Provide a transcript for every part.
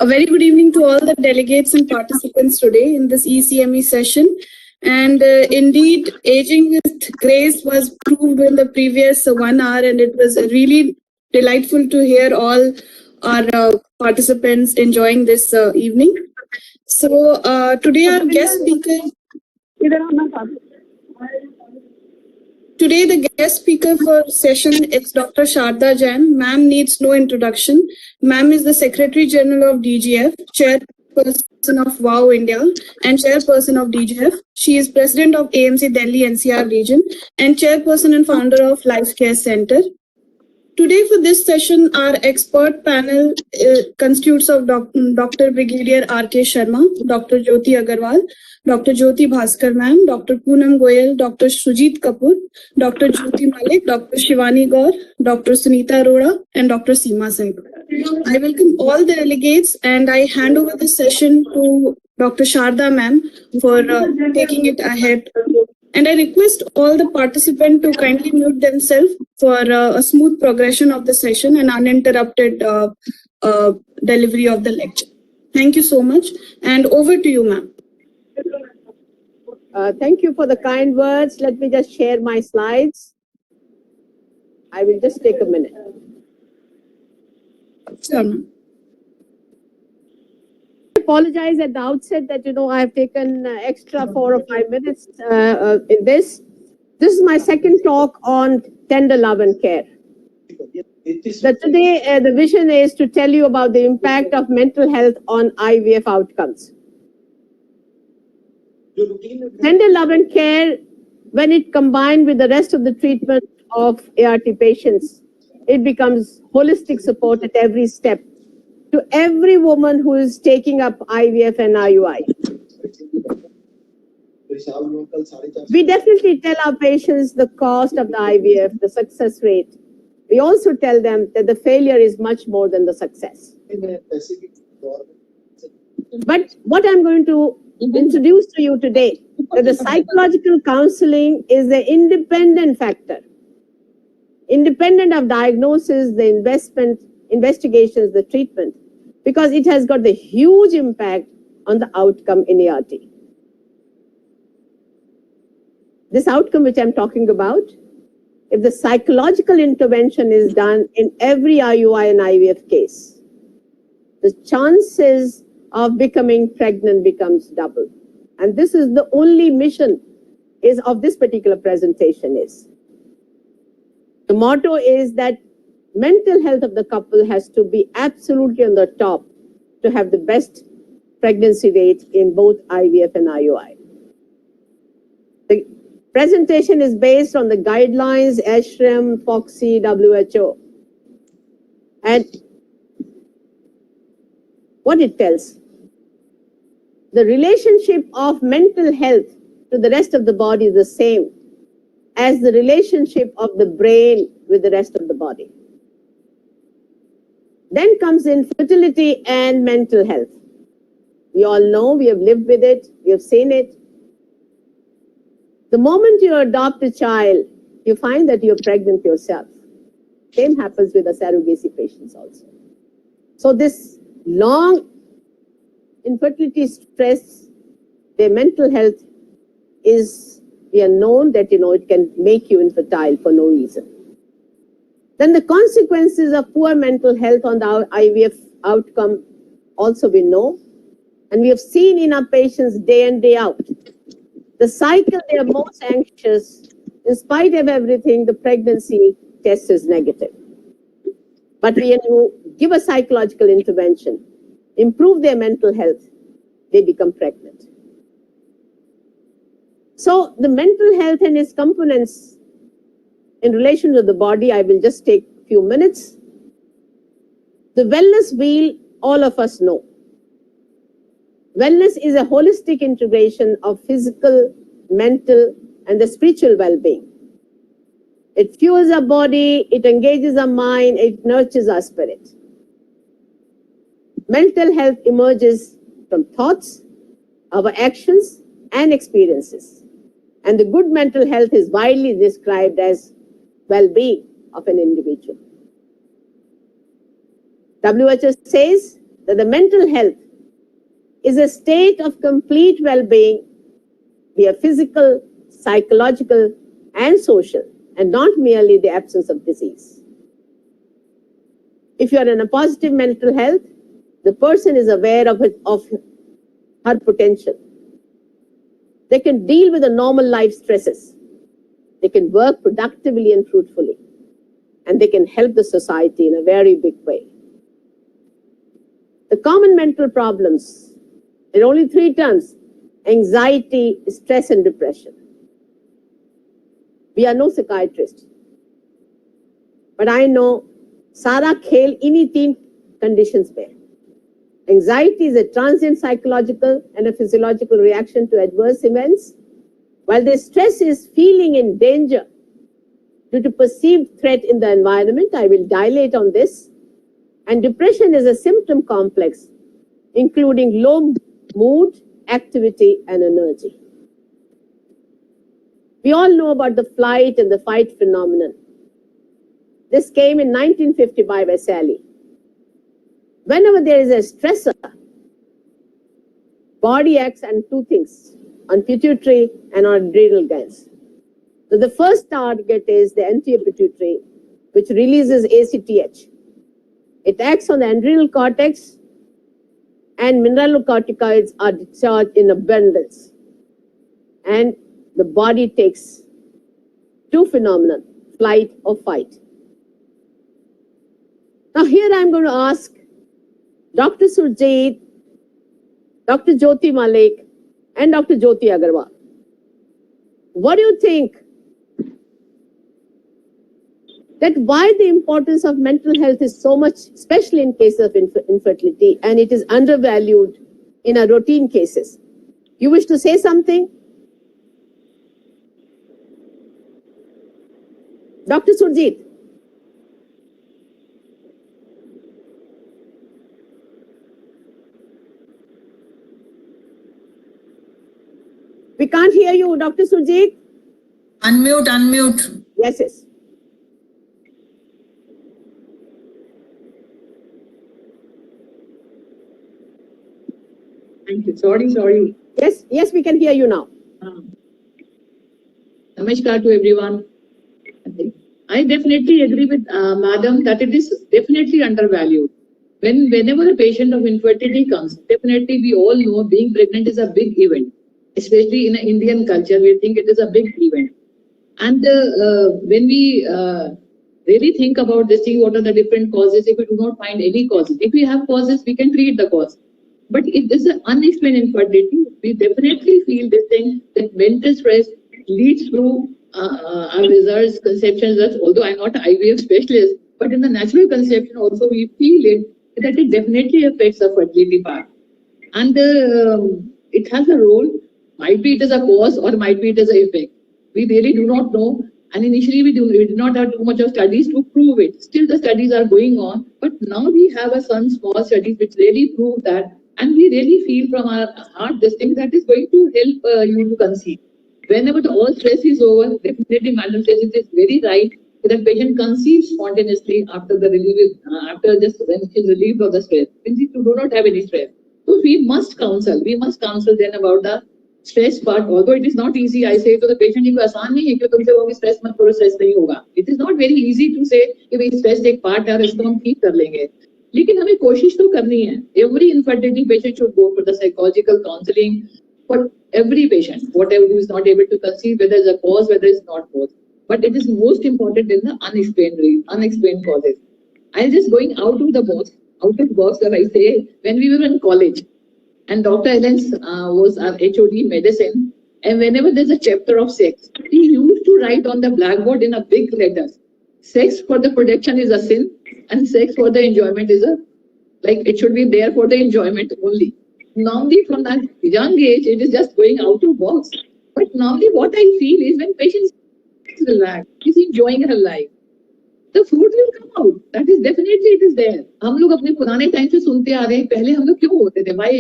A very good evening to all the delegates and participants today in this ECME session. And indeed, aging with grace was proved in the previous 1 hour, and it was really delightful to hear all our participants enjoying this evening. So today our guest speaker. Today, the guest speaker for session is Dr. Sharda Jain. Ma'am needs no introduction. Ma'am is the Secretary General of DGF, Chairperson of WOW India, and Chairperson of DGF. She is President of AMC Delhi NCR region and Chairperson and founder of Life Care Center. Today for this session, our expert panel constitutes of Dr. Brigadier R.K. Sharma, Dr. Jyoti Agarwal, Dr. Jyoti Bhaskar Ma'am, Dr. Poonam Goyal, Dr. Sujit Kapoor, Dr. Jyoti Malik, Dr. Shivani Gaur, Dr. Sunita Arora, and Dr. Seema Singh. I welcome all the delegates and I hand over the session to Dr. Sharda Ma'am for taking it ahead. And I request all the participants to kindly mute themselves for a smooth progression of the session and uninterrupted delivery of the lecture. Thank you so much. And over to you, ma'am. Thank you for the kind words. Let me just share my slides. I will just take a minute. Sure, ma'am. I apologize at the outset that, I have taken extra 4 or 5 minutes in this. This is my second talk on tender love and care. Today, the vision is to tell you about the impact of mental health on IVF outcomes. Tender love and care, when it combined with the rest of the treatment of ART patients, it becomes holistic support at every step to every woman who is taking up IVF and IUI. We definitely tell our patients the cost of the IVF, the success rate. We also tell them that the failure is much more than the success. But what I'm going to introduce to you today, that the psychological counseling is the independent factor, independent of diagnosis, the investigations, the treatment, because it has got the huge impact on the outcome in ART. This outcome which I'm talking about, if the psychological intervention is done in every IUI and IVF case, the chances of becoming pregnant becomes double. And this is the only mission of this particular presentation is. The motto is that mental health of the couple has to be absolutely on the top to have the best pregnancy rate in both IVF and IUI. The presentation is based on the guidelines, ASHRAM, FOXI, WHO. And what it tells, the relationship of mental health to the rest of the body is the same as the relationship of the brain with the rest of the body. Then comes infertility and mental health. We all know, we have lived with it, we have seen it. The moment you adopt a child, you find that you're pregnant yourself. Same happens with the surrogacy patients also. So this long infertility stress, their mental health is, we are known that, it can make you infertile for no reason. Then the consequences of poor mental health on the IVF outcome also we know. And we have seen in our patients day in, day out. The cycle, they are most anxious. In spite of everything, the pregnancy test is negative. But when you give a psychological intervention, improve their mental health, they become pregnant. So the mental health and its components in relation to the body, I will just take a few minutes. The wellness wheel, all of us know. Wellness is a holistic integration of physical, mental, and the spiritual well-being. It fuels our body, it engages our mind, it nurtures our spirit. Mental health emerges from thoughts, our actions, and experiences. And the good mental health is widely described as well-being of an individual. WHO says that the mental health is a state of complete well-being, be it physical, psychological, and social, and not merely the absence of disease. If you are in a positive mental health, the person is aware of her potential. They can deal with the normal life stresses. They can work productively and fruitfully, and they can help the society in a very big way. The common mental problems, there are only 3 terms: anxiety, stress, and depression. We are no psychiatrists, but I know सारा खेल इन्हीं 3 conditions पे. Anxiety is a transient psychological and a physiological reaction to adverse events, while the stress is feeling in danger due to perceived threat in the environment. I will dilate on this. And depression is a symptom complex, including low mood, activity, and energy. We all know about the flight and the fight phenomenon. This came in 1950 by Vesali. Whenever there is a stressor, body acts on 2 things, on pituitary and on adrenal glands. So the first target is the anterior pituitary, which releases ACTH. It acts on the adrenal cortex, and mineralocorticoids are discharged in abundance. And the body takes 2 phenomena, flight or fight. Now here I'm going to ask Dr. Surjit, Dr. Jyoti Malik, and Dr. Jyoti Agarwal. What do you think that why the importance of mental health is so much, especially in cases of infertility, and it is undervalued in our routine cases? You wish to say something? Dr. Surjit. We can't hear you, Dr. Surjit. Unmute. Yes, yes. Thank you. Sorry. Yes, we can hear you now. Namaskar to everyone. I definitely agree with Madam that it is definitely undervalued. Whenever a patient of infertility comes, definitely we all know being pregnant is a big event. Especially in an Indian culture, we think it is a big event. And when we really think about this thing, what are the different causes? If we do not find any causes, if we have causes, we can treat the cause. But if this is an unexplained infertility, we definitely feel this thing that mental stress leads to our results, conceptions. Although I'm not an IVF specialist, but in the natural conception also we feel it that it definitely affects the fertility part. And it has a role. Might be it is a cause or might be it is an effect. We really do not know. And initially we did not have too much of studies to prove it. Still the studies are going on. But now we have some small studies which really prove that. And we really feel from our heart this thing that is going to help you to conceive. Whenever the all stress is over, definitely Madam says it is very right that the patient conceives spontaneously after the relief, after just when she is relieved of the stress. When she do not have any stress. So we must counsel then about the stress part. Although it is not easy, I say to the patient, it is not easy to say stress mat karo, stress nahi hoga. It is not very easy to say कि stress एक part है और इसको हम ठीक कर लेंगे. लेकिन हमें कोशिश तो करनी है. Every infertility patient should go for the psychological counseling for every patient, whatever who is not able to conceive, whether it's a cause, whether it's not cause. But it is most important in the unexplained causes. I'm just going out of the box that I say when we were in college. And Dr. Ellens was our HOD medicine. And whenever there's a chapter of sex, he used to write on the blackboard in a big letters. Sex for the production is a sin, and sex for the enjoyment is it should be there for the enjoyment only. Normally from that young age, it is just going out of box. But normally what I feel is when patient is relaxed, is enjoying her life, the fruit will come out. That is definitely it is there. हम लोग अपने पुराने time से सुनते आ रहे हैं पहले हम लोग क्यों होते थे why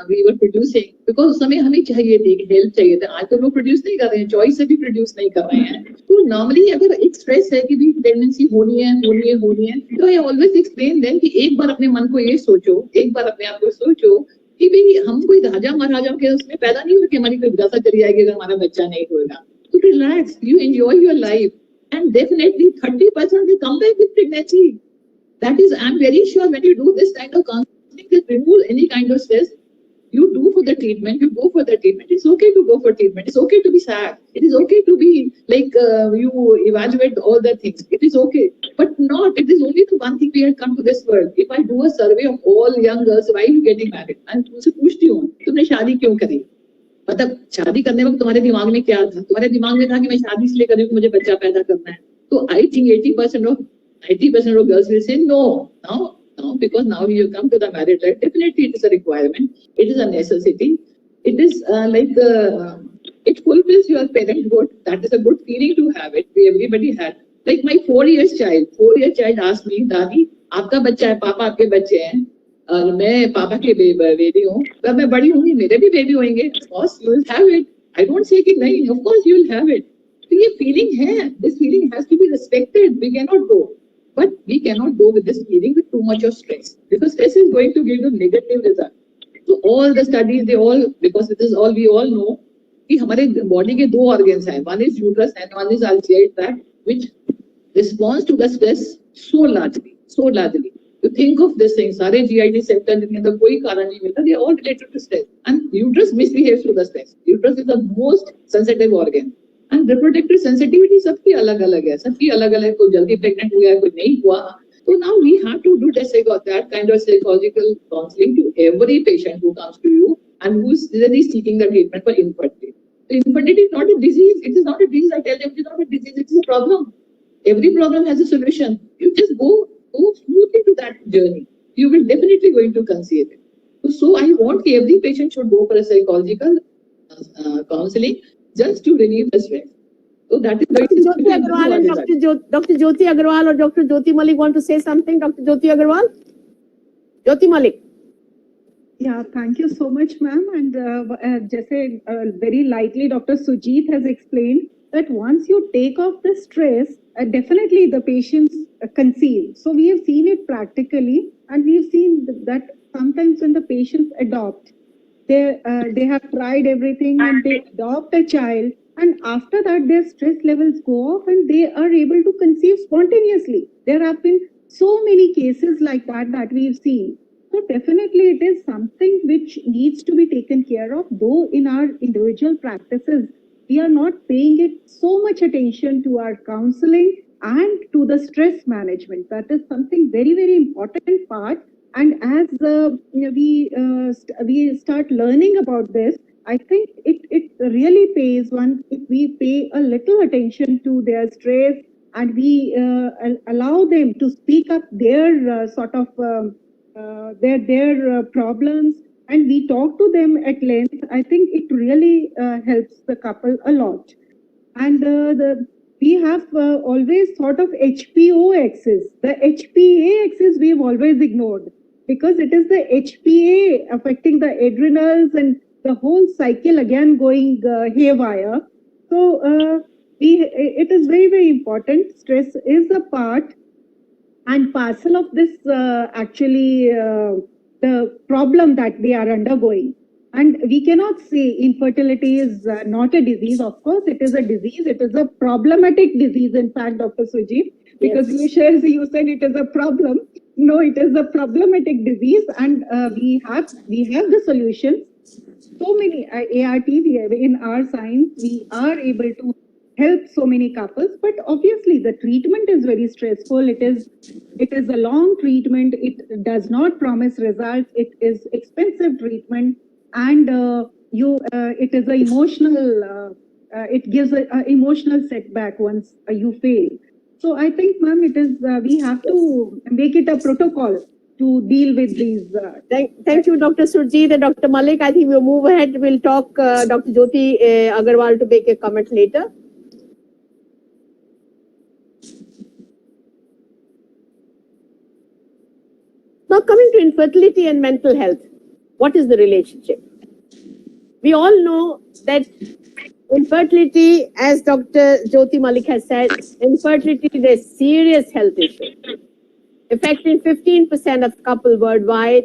we were producing because उस समय हमें चाहिए थी हेल्प चाहिए था. आज तो लोग प्रोड्यूस नहीं कर रहे हैं, चॉइस से भी प्रोड्यूस नहीं कर रहे हैं. तो नॉर्मली अगर एक स्ट्रेस है कि भी प्रेगनेंसी होनी है, तो आई ऑलवेज एक्सप्लेन देम कि एक बार अपने मन को ये सोचो, एक बार अपने आप को सोचो कि भाई हम कोई राजा महाराजा के उसमें पैदा नहीं हुए कि हमारी कोई विरासत चली जाएगी अगर हमारा बच्चा नहीं होगा. तो relax, you enjoy your life, and definitely 30% will come back with pregnancy. That is, I'm very sure when you do this kind of counseling, that remove any kind of stress. You do for the treatment, you go for the treatment. It's okay to go for treatment. It's okay to be sad. It is okay to be like you evaluate all the things. It is okay, but not. It is only the one thing we have come to this world. If I do a survey of all young girls, why are you getting married? And तुमसे पूछती हूँ, तुमने शादी क्यों करी? मतलब शादी करने वक्त तुम्हारे दिमाग में क्या था? तुम्हारे दिमाग में था कि मैं शादी इसलिए कर रही हूँ, मुझे बच्चा पैदा करना है. तो I think 90% of girls will say no. Now, because now you come to the married life, definitely it is a requirement. It is a necessity. It is it fulfills your parenthood. That is a good feeling to have it. Everybody had. Like my 4-year child asked me, Dadi, आपका बच्चा है, पापा आपके बच्चे हैं, और मैं पापा के बेबी हूँ, जब मैं बड़ी होंगी मेरे भी बेबी होंगे. Of course you will have it. I don't say कि नहीं, of course you will have it. तो ये feeling है. This feeling has to be respected. We cannot go. But we cannot go with this feeling with too much of stress, because stress is going to give you negative result. So all the studies, because this is all we all know, कि हमारे body के दो organs हैं. One is uterus and one is GI tract, which responds to the stress so largely. You think of this thing, सारे GI sector जिनके अंदर कोई कारण नहीं मिलता, they are all related to stress. And uterus misbehaves to the stress. Uterus is the most sensitive organ. And reproductive sensitivity सबकी अलग-अलग है, कोई जल्दी pregnant हुआ है, कोई नहीं हुआ. So now we have to do that kind of psychological counseling to every patient who comes to you and who is really seeking the treatment for infertility. So infertility is not a disease. It is not a disease. I tell them it is not a disease. It is a problem. Every problem has a solution. You just go smoothly to that journey. You will definitely going to conceive it. So I want every patient should go for a psychological counseling just to relieve the stress. So that is Dr. Jyoti Agarwal and Dr. Jyoti Agarwal or Dr. Jyoti Malik want to say something. Dr. Jyoti Agarwal? Jyoti Malik. Yeah, thank you so much, ma'am. And जैसे very lightly Dr. Sujit has explained that once you take off the stress, definitely the patients conceive. So we have seen it practically, and we've seen that sometimes when the patients adopt, they have tried everything and they adopt a child, and after that their stress levels go off and they are able to conceive spontaneously. There have been so many cases like that we've seen. So definitely it is something which needs to be taken care of, though in our individual practices we are not paying it so much attention to our counseling and to the stress management. That is something very, very important part. And as we start learning about this, I think it really pays once if we pay a little attention to their stress and we allow them to speak up their their problems, and we talk to them at length. I think it really helps the couple a lot. And we have always thought of HPO axis. The HPA axis we have always ignored, because it is the HPA affecting the adrenals and the whole cycle again going haywire. So it is very, very important. Stress is a part and parcel of this the problem that they are undergoing. And we cannot say infertility is not a disease. Of course, it is a disease. It is a problematic disease, in fact, Dr. Sujit, because Yes. you said it is a problem. No, it is a problematic disease, and we have the solutions. So many ART, in our science, we are able to help so many couples, but obviously the treatment is very stressful. It is a long treatment. It does not promise results. It is expensive treatment, and it is an emotional. It gives an emotional setback once you fail. So I think, ma'am, it is we have to make it a protocol to deal with these. Thank you, Dr. Surjit and Dr. Malik. I think we'll move ahead. We'll talk Dr. Jyoti Agarwal to make a comment later. Now, coming to infertility and mental health, what is the relationship? We all know that Infertility, as Dr. Jyoti Malik has said, infertility is a serious health issue, affecting 15% of couples worldwide.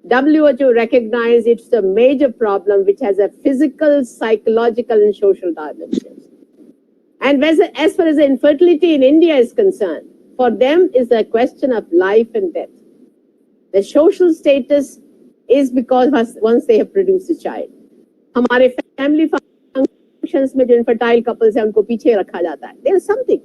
WHO recognizes it's a major problem which has a physical, psychological, and social dimensions. And as far as the infertility in India is concerned, for them is a question of life and death. The social status is because once they have produced a child. हमारे family functions में जो infertile couples हैं उनको पीछे रखा जाता है. There is something,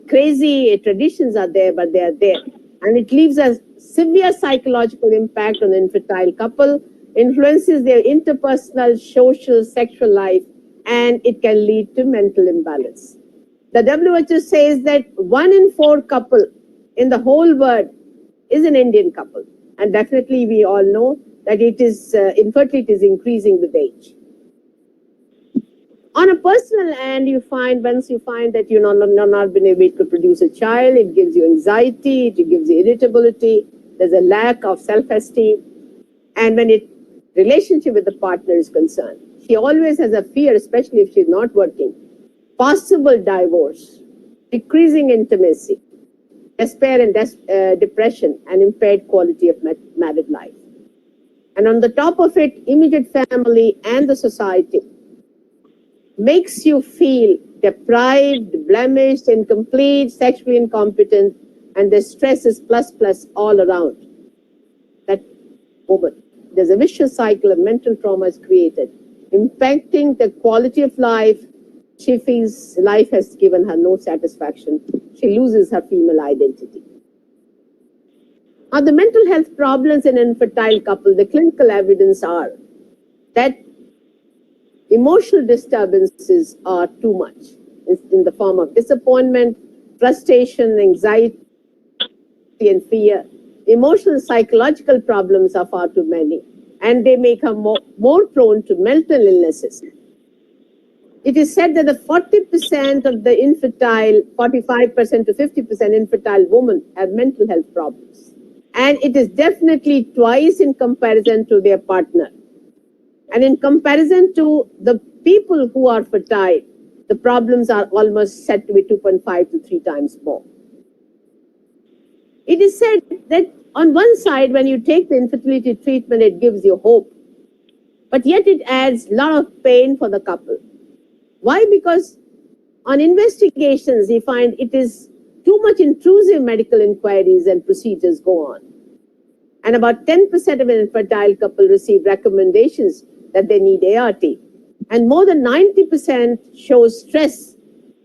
crazy traditions are there, but they are there. And it leaves a severe psychological impact on the infertile couple, influences their interpersonal, social, sexual life, and it can lead to mental imbalance. The WHO says that 1 in 4 couple in the whole world is an Indian couple. And definitely we all know that it is infertility is increasing with age. On a personal end, once you find that you're not been able to produce a child, it gives you anxiety, it gives you irritability, there's a lack of self-esteem. And when relationship with the partner is concerned, she always has a fear, especially if she's not working, possible divorce, decreasing intimacy, despair and depression, and impaired quality of married life. And on the top of it, immediate family and the society makes you feel deprived, blemished, incomplete, sexually incompetent, and the stress is plus all around that woman. There's a vicious cycle of mental trauma is created, impacting the quality of life. She feels life has given her no satisfaction. She loses her female identity. Now, the mental health problems in an infertile couple, the clinical evidence are that emotional disturbances are too much in the form of disappointment, frustration, anxiety, and fear. Emotional and psychological problems are far too many, and they make her more prone to mental illnesses. It is said that the 40% of the infertile, 45% to 50% infertile women have mental health problems. And it is definitely twice in comparison to their partner. And in comparison to the people who are fertile, the problems are almost said to be 2.5 to 3 times more. It is said that on one side, when you take the infertility treatment, it gives you hope. But yet it adds a lot of pain for the couple. Why? Because on investigations, we find it is too much intrusive medical inquiries and procedures go on. And about 10% of an infertile couple receive recommendations that they need ART. And more than 90% shows stress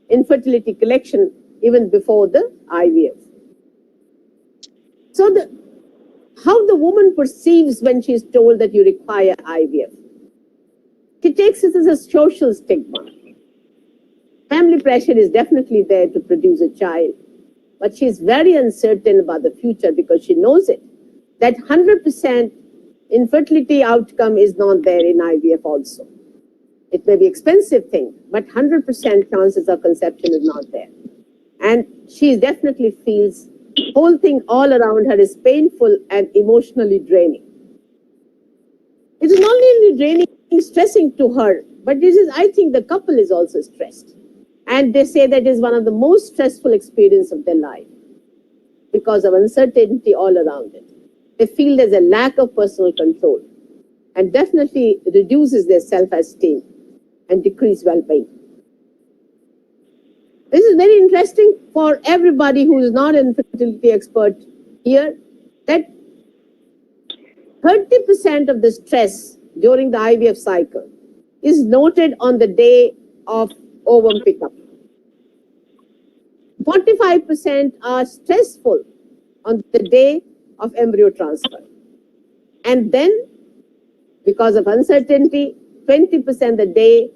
in fertility collection even before the IVF. So how the woman perceives when she is told that you require IVF. She takes it as a social stigma. Family pressure is definitely there to produce a child, but she is very uncertain about the future because she knows it, that 100% infertility outcome is not there in IVF also. It may be expensive thing, but 100% chances of conception is not there. And she definitely feels the whole thing all around her is painful and emotionally draining. It is not only draining, stressing to her, but this is, I think the couple is also stressed. And they say that is one of the most stressful experiences of their life because of uncertainty all around it. They feel there's a lack of personal control and definitely reduces their self-esteem and decrease well-being. This is very interesting for everybody who is not an infertility expert here, that 30% of the stress during the IVF cycle is noted on the day of ovum pickup. 45% are stressful on the day of embryo transfer. And then, because of uncertainty, 20% the day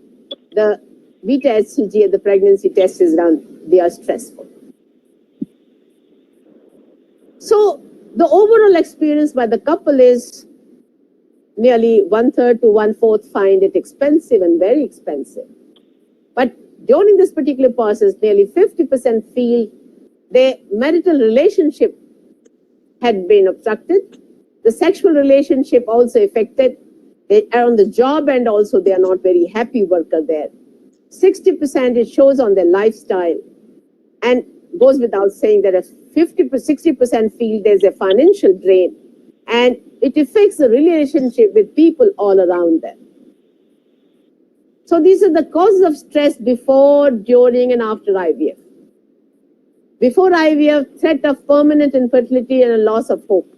the beta HCG and the pregnancy test is done, they are stressful. So the overall experience by the couple is nearly 1/3 to 1/4 find it expensive and very expensive. But during this particular process, nearly 50% feel their marital relationship had been obstructed, the sexual relationship also affected, they are on the job and also they are not very happy worker there. 60% it shows on their lifestyle, and goes without saying that a 60% feel there's a financial drain, and it affects the relationship with people all around them. So these are the causes of stress before, during, and after IVF. Before IVF, threat of permanent infertility and a loss of hope.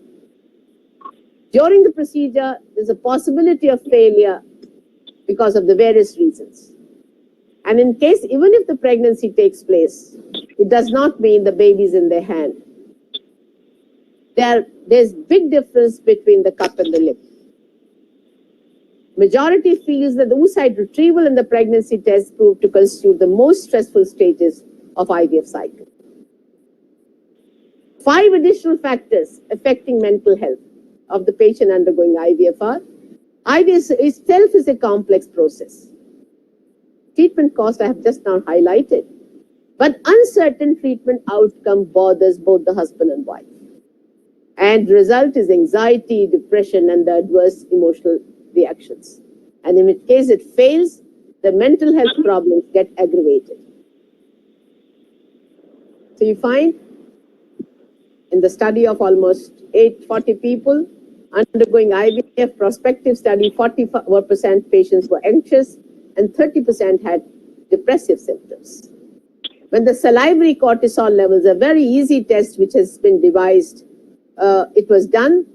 During the procedure, there's a possibility of failure because of the various reasons. And in case, even if the pregnancy takes place, it does not mean the baby's in their hand. There's big difference between the cup and the lip. Majority feels that the oocyte retrieval and the pregnancy test prove to constitute the most stressful stages of IVF cycle. 5 additional factors affecting mental health of the patient undergoing IVF are: IVF itself is a complex process. Treatment cost I have just now highlighted, but uncertain treatment outcome bothers both the husband and wife. And the result is anxiety, depression, and the adverse emotional reactions. And in case it fails, the mental health problems get aggravated. So you find in the study of almost 840 people undergoing IVF prospective study, 44% patients were anxious and 30% had depressive symptoms. When the salivary cortisol levels, a very easy test which has been devised, it was done,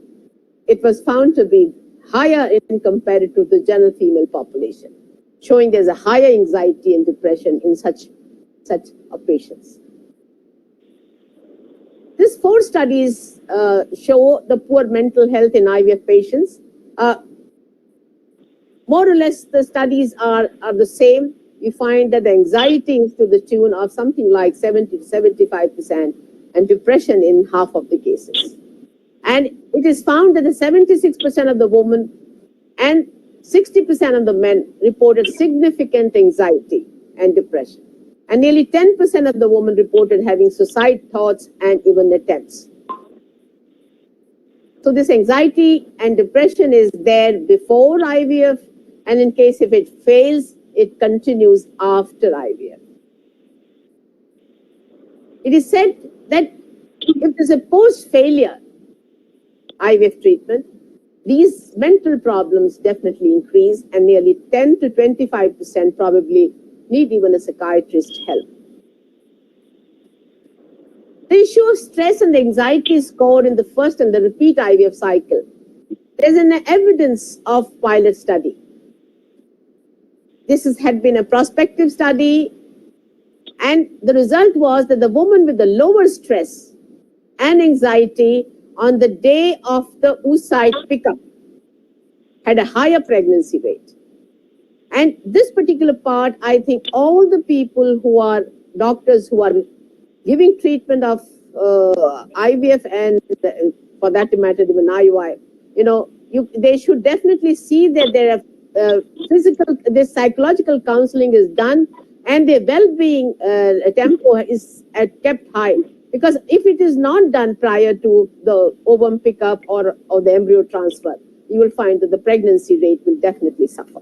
it was found to be higher in compared to the general female population, showing there's a higher anxiety and depression in such patients. These 4 studies show the poor mental health in IVF patients. More or less, the studies are the same. You find that the anxiety is to the tune of something like 70 to 75%, and depression in half of the cases. And it is found that the 76% of the women and 60% of the men reported significant anxiety and depression. And nearly 10% of the women reported having suicide thoughts and even attempts. So this anxiety and depression is there before IVF, and in case if it fails, it continues after IVF. It is said that if there's a post-failure IVF treatment, these mental problems definitely increase, and nearly 10 to 25% probably need even a psychiatrist's help. The issue of stress and anxiety is scored in the first and the repeat IVF cycle. There's an evidence of pilot study. This had been a prospective study, and the result was that the woman with the lower stress and anxiety on the day of the oocyte pickup had a higher pregnancy rate. And this particular part, I think all the people who are doctors who are giving treatment of IVF and for that matter even IUI, they should definitely see that their this psychological counseling is done and their well-being tempo is kept high. Because if it is not done prior to the ovum pickup or the embryo transfer, you will find that the pregnancy rate will definitely suffer.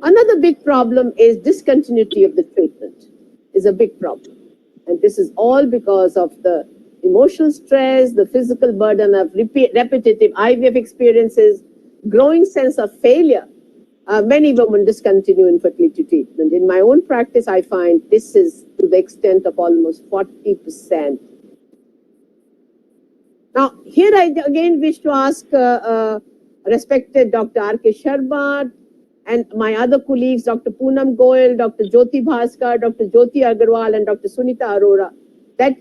Another big problem is discontinuity of the treatment is a big problem. And this is all because of the emotional stress, the physical burden of repetitive IVF experiences, growing sense of failure. Many women discontinue infertility treatment. In my own practice, I find this is to the extent of almost 40%. Now, here I again wish to ask respected Dr. R.K. Sharma and my other colleagues, Dr. Poonam Goyal, Dr. Jyoti Bhaskar, Dr. Jyoti Agarwal, and Dr. Sunita Arora, that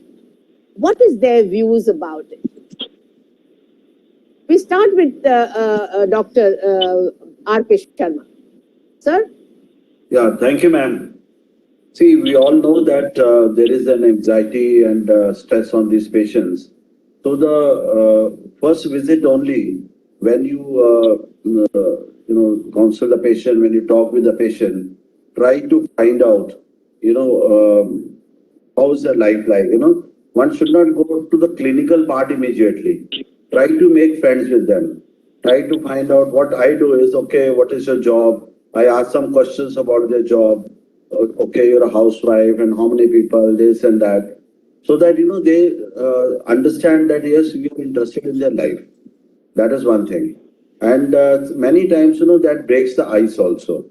what is their views about it? We start with Dr. R.K. Sharma. Sir? Yeah, thank you, ma'am. See, we all know that there is an anxiety and stress on these patients. So the first visit only, when you counsel the patient, when you talk with the patient, try to find out, how is their life like. One should not go to the clinical part immediately. Try to make friends with them. Try to find out what I do is, okay, what is your job? I ask some questions about their job. Okay, you're a housewife and how many people, this and that. So that, they understand that, yes, we are interested in their life. That is one thing. And many times, that breaks the ice also.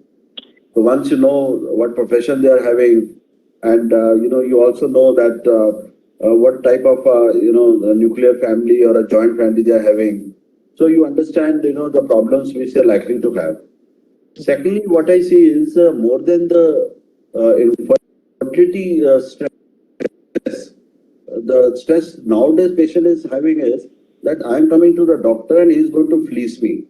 So once you know what profession they are having, and you also know that what type of a nuclear family or a joint family they are having. So you understand the problems which they are likely to have. Secondly, what I see is more than the infertility stress, the stress nowadays patient is having is that I'm coming to the doctor and he's going to fleece me.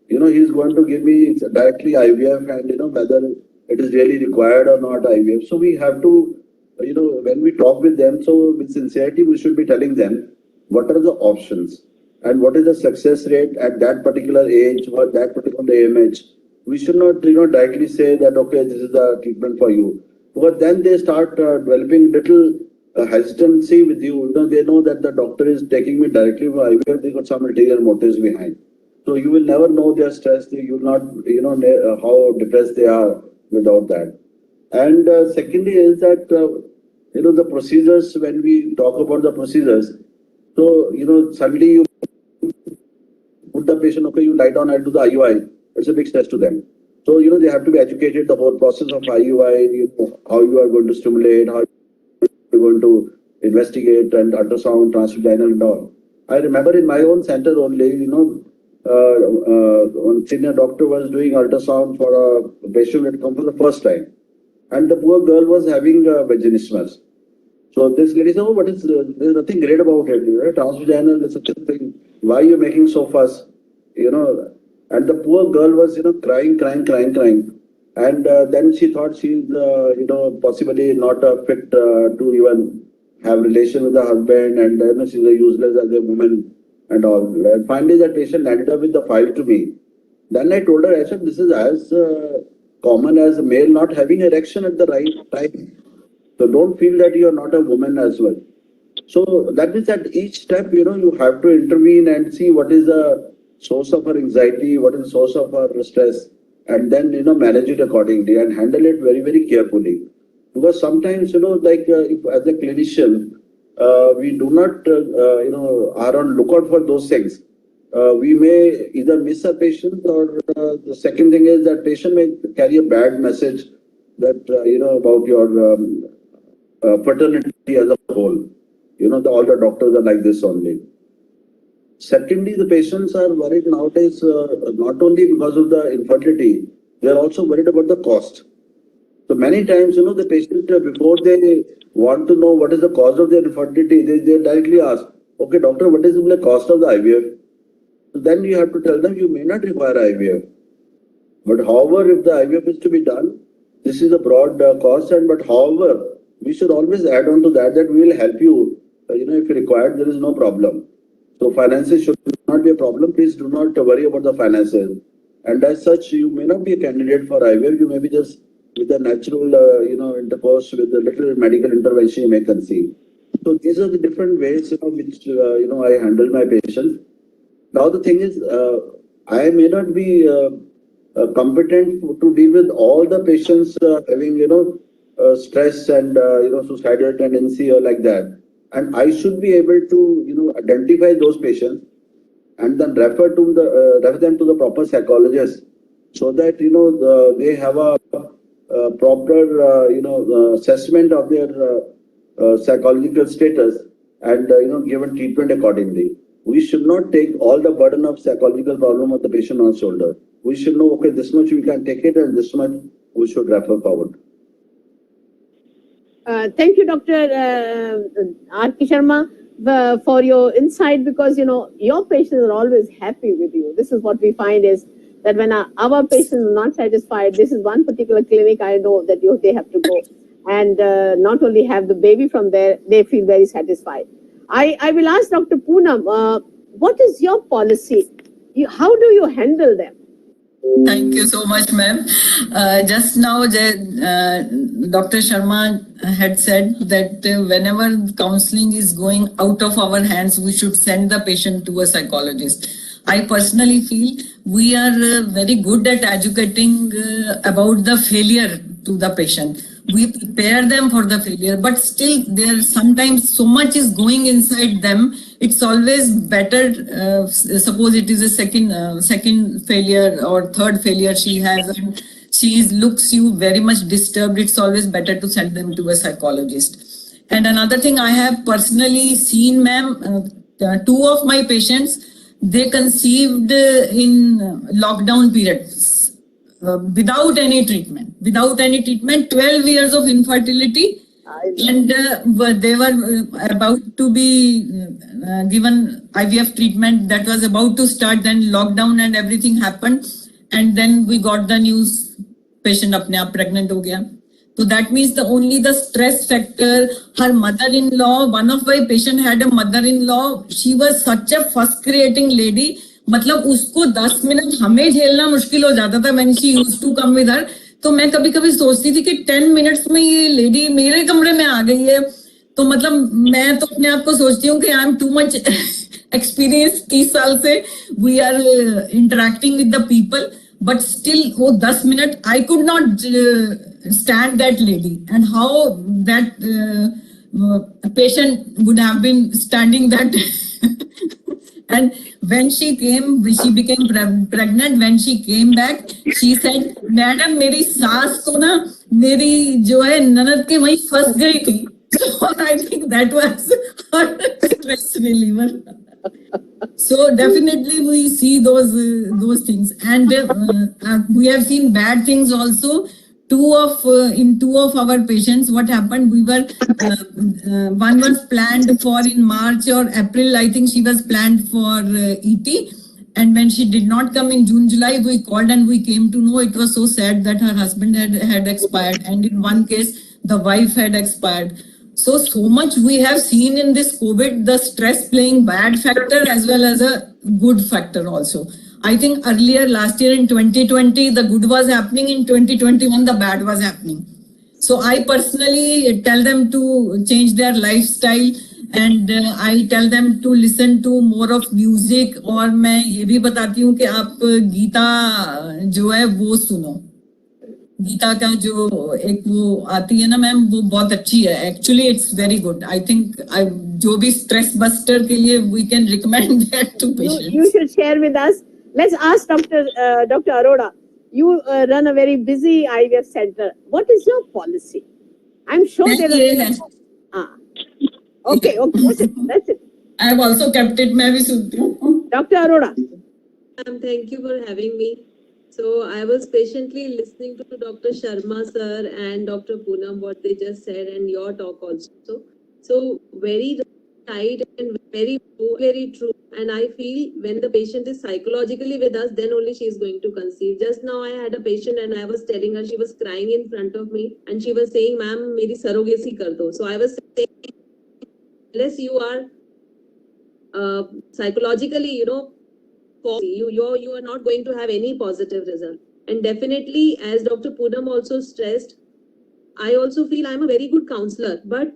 He's going to give me directly IVF and whether it is really required or not IVF. So we have to, when we talk with them, so with sincerity, we should be telling them what are the options and what is the success rate at that particular age or that particular AMH. We should not, directly say that, okay, this is the treatment for you. Because then they start developing little hesitancy with you. They know that the doctor is taking me directly for IVF. They got some ulterior motives behind. So you will never know their stress. You will not, how depressed they are without that. And secondly is that, the procedures, when we talk about the procedures, so, suddenly you put the patient, okay, you lie down, I'll do the IUI. It's a big stress to them. So, they have to be educated, the whole process of IUI, how you are going to stimulate, how you're going to investigate and ultrasound, transvaginal and all. I remember in my own center only, one senior doctor was doing ultrasound for a patient that come for the first time. And the poor girl was having vaginismus. So this lady said, oh, but there's nothing great about it. Transvaginal is such a thing. Why are you making so fuss? And the poor girl was, crying. And then she thought she's, possibly not fit to even have relation with her husband, and she's a useless as a woman and all. And finally, the patient landed up with the file to me. Then I told her, I said, this is as common as a male not having erection at the right time. So don't feel that you are not a woman as well. So that means at each step, you have to intervene and see what is the source of her anxiety, what is the source of her stress, and then, manage it accordingly and handle it very, very carefully. Because sometimes, if as a clinician, we do not, are on lookout for those things. We may either miss a patient, or the second thing is that patient may carry a bad message that, about your fraternity as a whole. All the doctors are like this only. Secondly, the patients are worried nowadays, not only because of the infertility, they are also worried about the cost. So many times, the patient, before they want to know what is the cause of their infertility, they directly ask, okay, doctor, what is the cost of the IVF? So then you have to tell them you may not require IVF. But however, if the IVF is to be done, this is a broad cost. But however, we should always add on to that we will help you. If required, there is no problem. So finances should not be a problem. Please do not worry about the finances. And as such, you may not be a candidate for IVF. You may be just with the natural, intercourse, with a little medical intervention, you may conceive. So these are the different ways, which, I handle my patients. Now the thing is, I may not be competent to deal with all the patients having, stress and, suicidal tendency or like that. And I should be able to, identify those patients and then refer them to the proper psychologist, so that, they have a proper, assessment of their psychological status and, given treatment accordingly. We should not take all the burden of psychological problem of the patient on shoulder. We should know, okay, this much we can take it and this much we should refer forward. Thank you, Dr. R.K. Sharma, for your insight, because, your patients are always happy with you. This is what we find is that when our patients are not satisfied, this is one particular clinic I know that they have to go and not only have the baby from there, they feel very satisfied. I will ask Dr. Poonam, what is your policy? How do you handle them? Thank you so much, ma'am. Just now, Dr. Sharma had said that whenever counseling is going out of our hands, we should send the patient to a psychologist. I personally feel we are very good at educating about the failure to the patient. We prepare them for the failure, but still there sometimes so much is going inside them. It's always better, suppose it is a second failure or third failure she has, and looks you very much disturbed. It's always better to send them to a psychologist. And another thing I have personally seen, ma'am, two of my patients, they conceived in lockdown periods without any treatment, 12 years of infertility. And they were about to be given IVF treatment that was about to start, then lockdown and everything happened. And then we got the news, patient apne aap pregnant ho gaya. So that means the stress factor, her mother-in-law, one of my patient had a mother-in-law, she was such a fuss creating lady, मतलब उसको 10 minute हमें झेलना मुश्किल हो जाता था when she used to come with her. तो मैं कभी कभी सोचती थी कि 10 मिनट्स में ये लेडी मेरे कमरे में आ गई है. तो मतलब मैं तो अपने आप को सोचती हूँ कि I am too much experience. 30 साल से we are interacting with the people, but still वो 10 minute I could not stand that lady, and how that patient would have been standing that. And when she came, she became pregnant. When she came back, she said, "Madam, मेरी सास को ना मेरी जो है ननद के वहीं फंस गई थी." So I think that was her stress reliever. So definitely we see those things, and we have seen bad things also. In two of our patients, what happened? We were one was planned for in March or April. I think she was planned for ET, and when she did not come in June, July, we called and we came to know it was so sad that her husband had expired, and in one case the wife had expired. So much we have seen in this COVID, the stress playing bad factor as well as a good factor also. I think earlier last year in 2020, the good was happening. In 2021, the bad was happening. So I personally tell them to change their lifestyle, and I tell them to listen to more of music. और मैं ये भी बताती हूँ कि आप गीता जो है वो सुनो. गीता का जो एक वो आती है ना मैम, वो बहुत अच्छी है. Actually it's very good. I think जो भी स्ट्रेस बस्टर के लिए we can recommend that to patients. You should share with us. Let's ask Dr. Arora. You run a very busy IVF center. What is your policy? I'm sure there are. Okay. That's it. I have also kept it. मैं भी सुनती हूँ. Dr. Arora. Ma'am, thank you for having me. So I was patiently listening to Dr. Sharma sir and Dr. Poonam what they just said, and your talk also. So very right and very true. And I feel when the patient is psychologically with us, then only she is going to conceive. Just now I had a patient and I was telling her, she was crying in front of me and she was saying, "Ma'am, meri surrogacy kar do." So I was saying, unless you are psychologically, you are not going to have any positive result. And definitely, as Dr. Poonam also stressed, I also feel I'm a very good counselor, but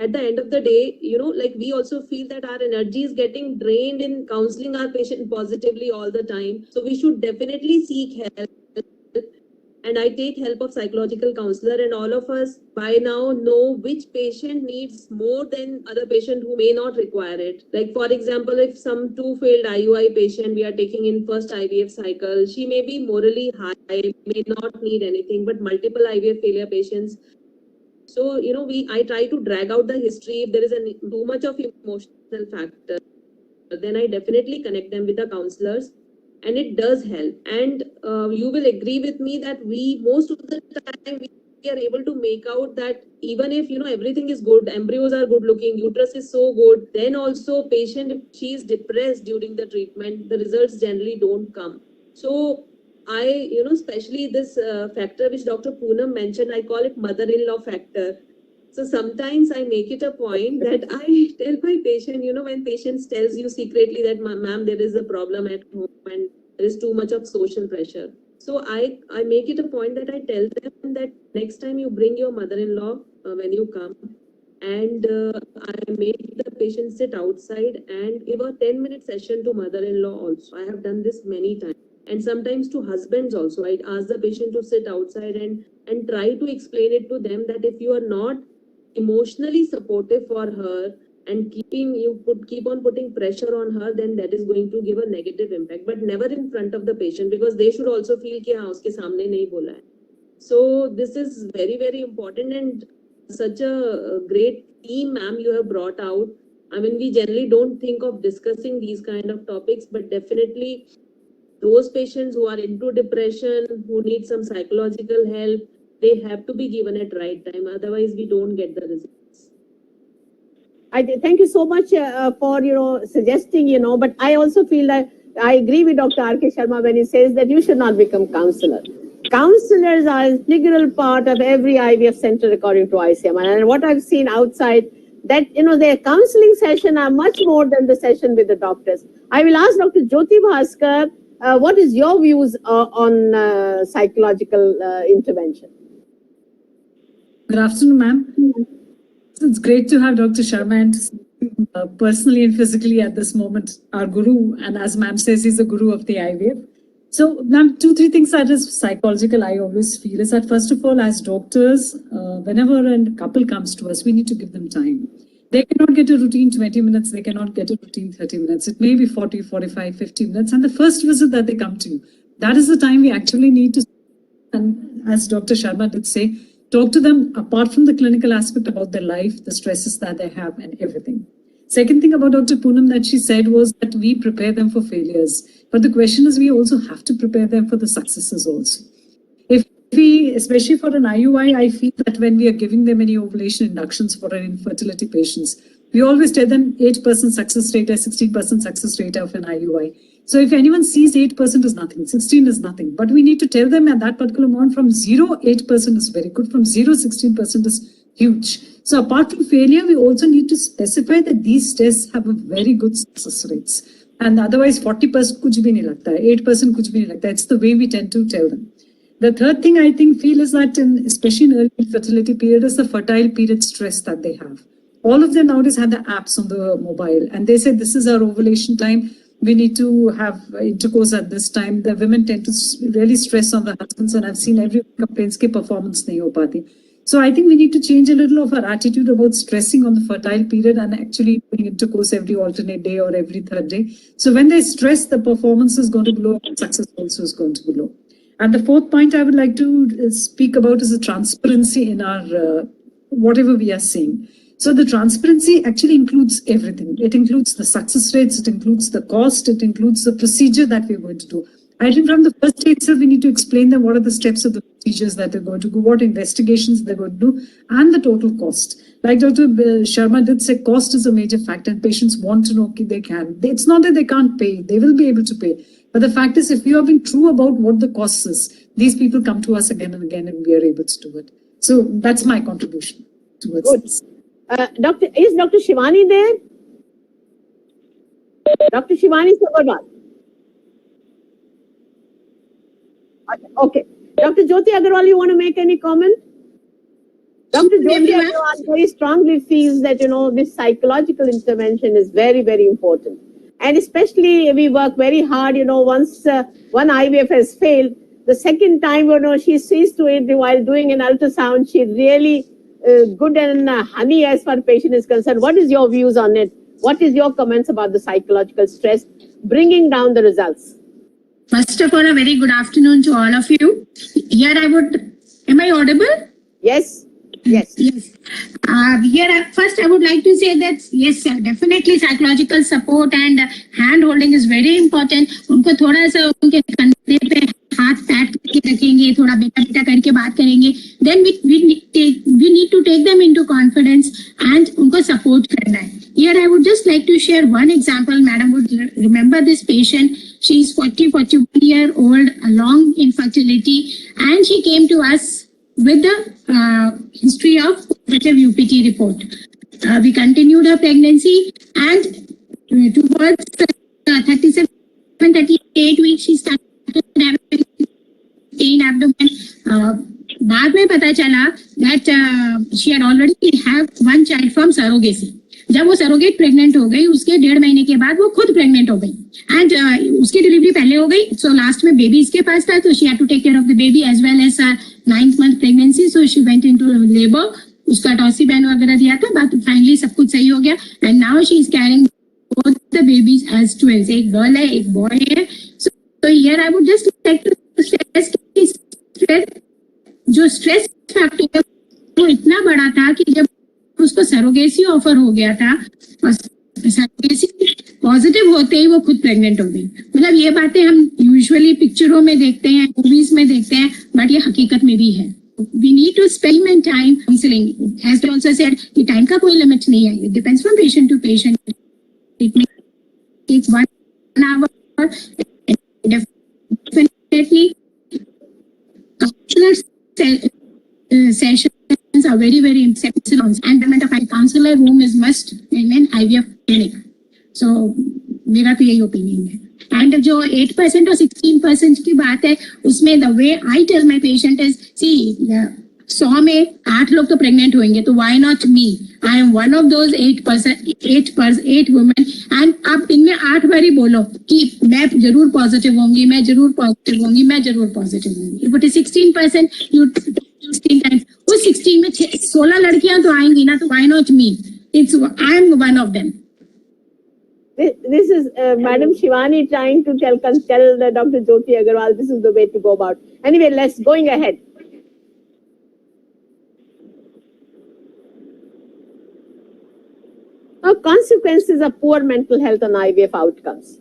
at the end of the day, we also feel that our energy is getting drained in counseling our patient positively all the time. So we should definitely seek help. And I take help of psychological counselor, and all of us by now know which patient needs more than other patient who may not require it. Like for example, if some 2 failed IUI patient we are taking in first IVF cycle, she may be morally high, may not need anything, but multiple IVF failure patients. So, I try to drag out the history. If there is too much of emotional factor, then I definitely connect them with the counselors, and it does help. And you will agree with me that most of the time, we are able to make out that even if, everything is good, embryos are good looking, uterus is so good, then also patient, if she is depressed during the treatment, the results generally don't come. So, especially this factor which Dr. Poonam mentioned, I call it mother-in-law factor. So sometimes I make it a point that I tell my patient, when patient tells you secretly that, "Ma'am, there is a problem at home and there is too much of social pressure." So I make it a point that I tell them that next time you bring your mother-in-law when you come, and I make the patient sit outside and give a 10-minute session to mother-in-law also. I have done this many times. and sometimes to husbands also. I ask the patient to sit outside and try to explain it to them that if you are not emotionally supportive for her and keep on putting pressure on her, then that is going to give a negative impact, but never in front of the patient, because they should also feel कि हाँ उसके सामने नहीं बोला है. So this is very, very important, and such a great team, ma'am, you have brought out. I mean, we generally don't think of discussing these kind of topics, but definitely those patients who are into depression, who need some psychological help, they have to be given at right time. Otherwise, we don't get the results. Thank you so much for suggesting, but I also feel that I agree with Dr. R.K. Sharma when he says that you should not become counselor. Counselors are an integral part of every IVF center according to ICMR, and what I've seen outside that their counseling session are much more than the session with the doctors. I will ask Dr. Jyoti Bhaskar, what is your views on psychological intervention? Good afternoon, ma'am. It's great to have Dr. Sharma and personally and physically at this moment, our guru. And as ma'am says, he's the guru of the IVF. So, ma'am, 2-3 things that is psychological, I always feel is that first of all, as doctors, whenever a couple comes to us, we need to give them time. They cannot get a routine 20 minutes, they cannot get a routine 30 minutes. It may be 40, 45, 50 minutes. And the first visit that they come to you, that is the time we actually need to, and as Dr. Sharma did say, talk to them apart from the clinical aspect about their life, the stresses that they have and everything. Second thing about Dr. Poonam that she said was that we prepare them for failures. But the question is we also have to prepare them for the successes also. If we, especially for an IUI, I feel that when we are giving them any ovulation inductions for an infertility patients, we always tell them 8% success rate or 16% success rate of an IUI. So if anyone sees 8% is nothing, 16 is nothing, but we need to tell them at that particular moment from 0, 8% is very good, from 0, 16% is huge. So apart from failure, we also need to specify that these tests have a very good success rates. And otherwise 40% kuch bhi nahi lagta hai, 8% kuch bhi nahi lagta hai. It's the way we tend to tell them. The third thing I feel is that especially in early infertility period is the fertile period stress that they have. All of them nowadays have the apps on the mobile and they say this is our ovulation time. We need to have intercourse at this time. The women tend to really stress on the husbands, and I've seen every complaints ki performance nahi ho pati. So I think we need to change a little of our attitude about stressing on the fertile period and actually doing intercourse every alternate day or every third day. So when they stress, the performance is going to be low, success also is going to be low. And the fourth point I would like to speak about is the transparency in our whatever we are saying. So the transparency actually includes everything. It includes the success rates, it includes the cost, it includes the procedure that we're going to do. I think from the first day itself, we need to explain them what are the steps of the procedures that they're going to do, what investigations they're going to do, and the total cost. Like Dr. Sharma did say, cost is a major factor, and patients want to know if they can. It's not that they can't pay, they will be able to pay. But the fact is, if you have been true about what the cost is, these people come to us again and again, and we are able to do it. So that's my contribution towards this. Is Dr. Shivani there? Dr. Shivani Sabharwal. Okay. Dr. Jyoti Agarwal, you want to make any comment? Dr. Jyoti Agarwal very strongly feels that, this psychological intervention is very, very important. And especially we work very hard, once one IVF has failed, the second time, she sees to it while doing an ultrasound, she really good and honey as far as patient is concerned. What is your views on it? What is your comments about the psychological stress bringing down the results? First of all, a very good afternoon to all of you. Here am I audible? Yes. Yes. Yes. First I would like to say that yes, definitely psychological support and hand holding is very important. उनको थोड़ा सा उनके कंधे पे हाथ PAT करके रखेंगे, थोड़ा बेटा करके बात करेंगे. Then we need to take them into confidence and उनको support करना है. Here I would just like to share one example. Madam would remember this patient. She is 41-year-old, a long infertility, and she came to us with the history of positive UPT report. We continued her pregnancy and towards 37-38 weeks she started having pain abdomen. बाद में पता चला that she had already have one child from surrogacy. जब वो surrogate pregnant हो गई, उसके 1.5 महीने के बाद वो खुद प्रेग्नेंट हो गई एंड उसकी डिलीवरी पहले हो गई. सो लास्ट में बेबी इसके पास था, तो she had to take care of the baby as well as 9th month pregnancy. So she went into labour. उसका टॉसिबैन वगैरह दिया था, बात फाइनली सब कुछ सही हो गया and now she is carrying both the babies as twins. एक गर्ल है, एक बॉय है. So here I would just like to stress कि जो स्ट्रेस फैक्टर है वो इतना बड़ा था कि जब उसको सरोगेसी ऑफर हो गया था और सरोगेसी पॉजिटिव होते ही वो खुद प्रेग्नेंट हो गई. मतलब ये बातें हम यूजुअली पिक्चरों में देखते हैं, मूवीज में देखते हैं, बट ये हकीकत में भी है. We need to spend time counseling. As I also said, कि टाइम का कोई लिमिट नहीं है. It depends from patient to patient. It may take 1 hour. Definitely, counselor sessions are very, very important. And the counselor room is must in an IVF clinic. So, मेरा तो यही opinion है. And जो 8% और 16% की बात है, उसमें the way I tell my patient is, see 100 में 8 लोग तो प्रेग्नेंट होंगे, तो why not me? I am one of those 8 women. And आप इनमें 8 बार ही बोलो कि मैं जरूर पॉजिटिव होंगी, मैं जरूर पॉजिटिव होंगी, मैं जरूर पॉजिटिव होंगी. If it is 16%, you 16 times. उस 16 में 16 लड़कियां तो आएंगी ना, तो why not me? It's I am one of them. This is Madam Shivani trying to tell Dr. Jyoti Agarwal this is the way to go about. Anyway, let's going ahead. Now, consequences of poor mental health on IVF outcomes.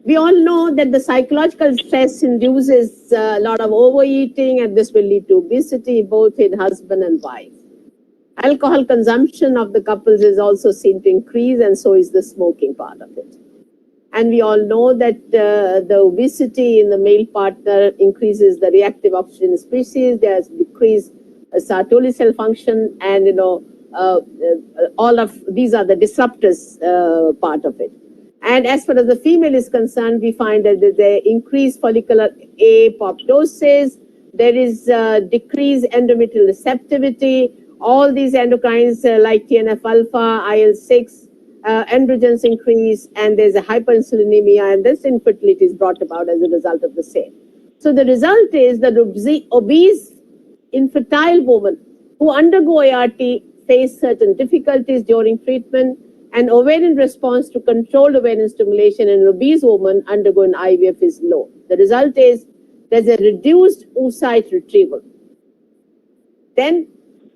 We all know that the psychological stress induces a lot of overeating, and this will lead to obesity both in husband and wife. Alcohol consumption of the couples is also seen to increase, and so is the smoking part of it. And we all know that the obesity in the male partner increases the reactive oxygen species. There's decreased Sertoli cell function, and all of these are the disruptors part of it. And as far as the female is concerned, we find that there is increased follicular apoptosis. There is decreased endometrial receptivity. All these endocrines like TNF-alpha, IL-6, androgens increase, and there's a hyperinsulinemia, and this infertility is brought about as a result of the same. So the result is that obese, infertile women who undergo ART face certain difficulties during treatment, and ovarian response to controlled ovarian stimulation in an obese woman undergoing IVF is low. The result is there's a reduced oocyte retrieval. Then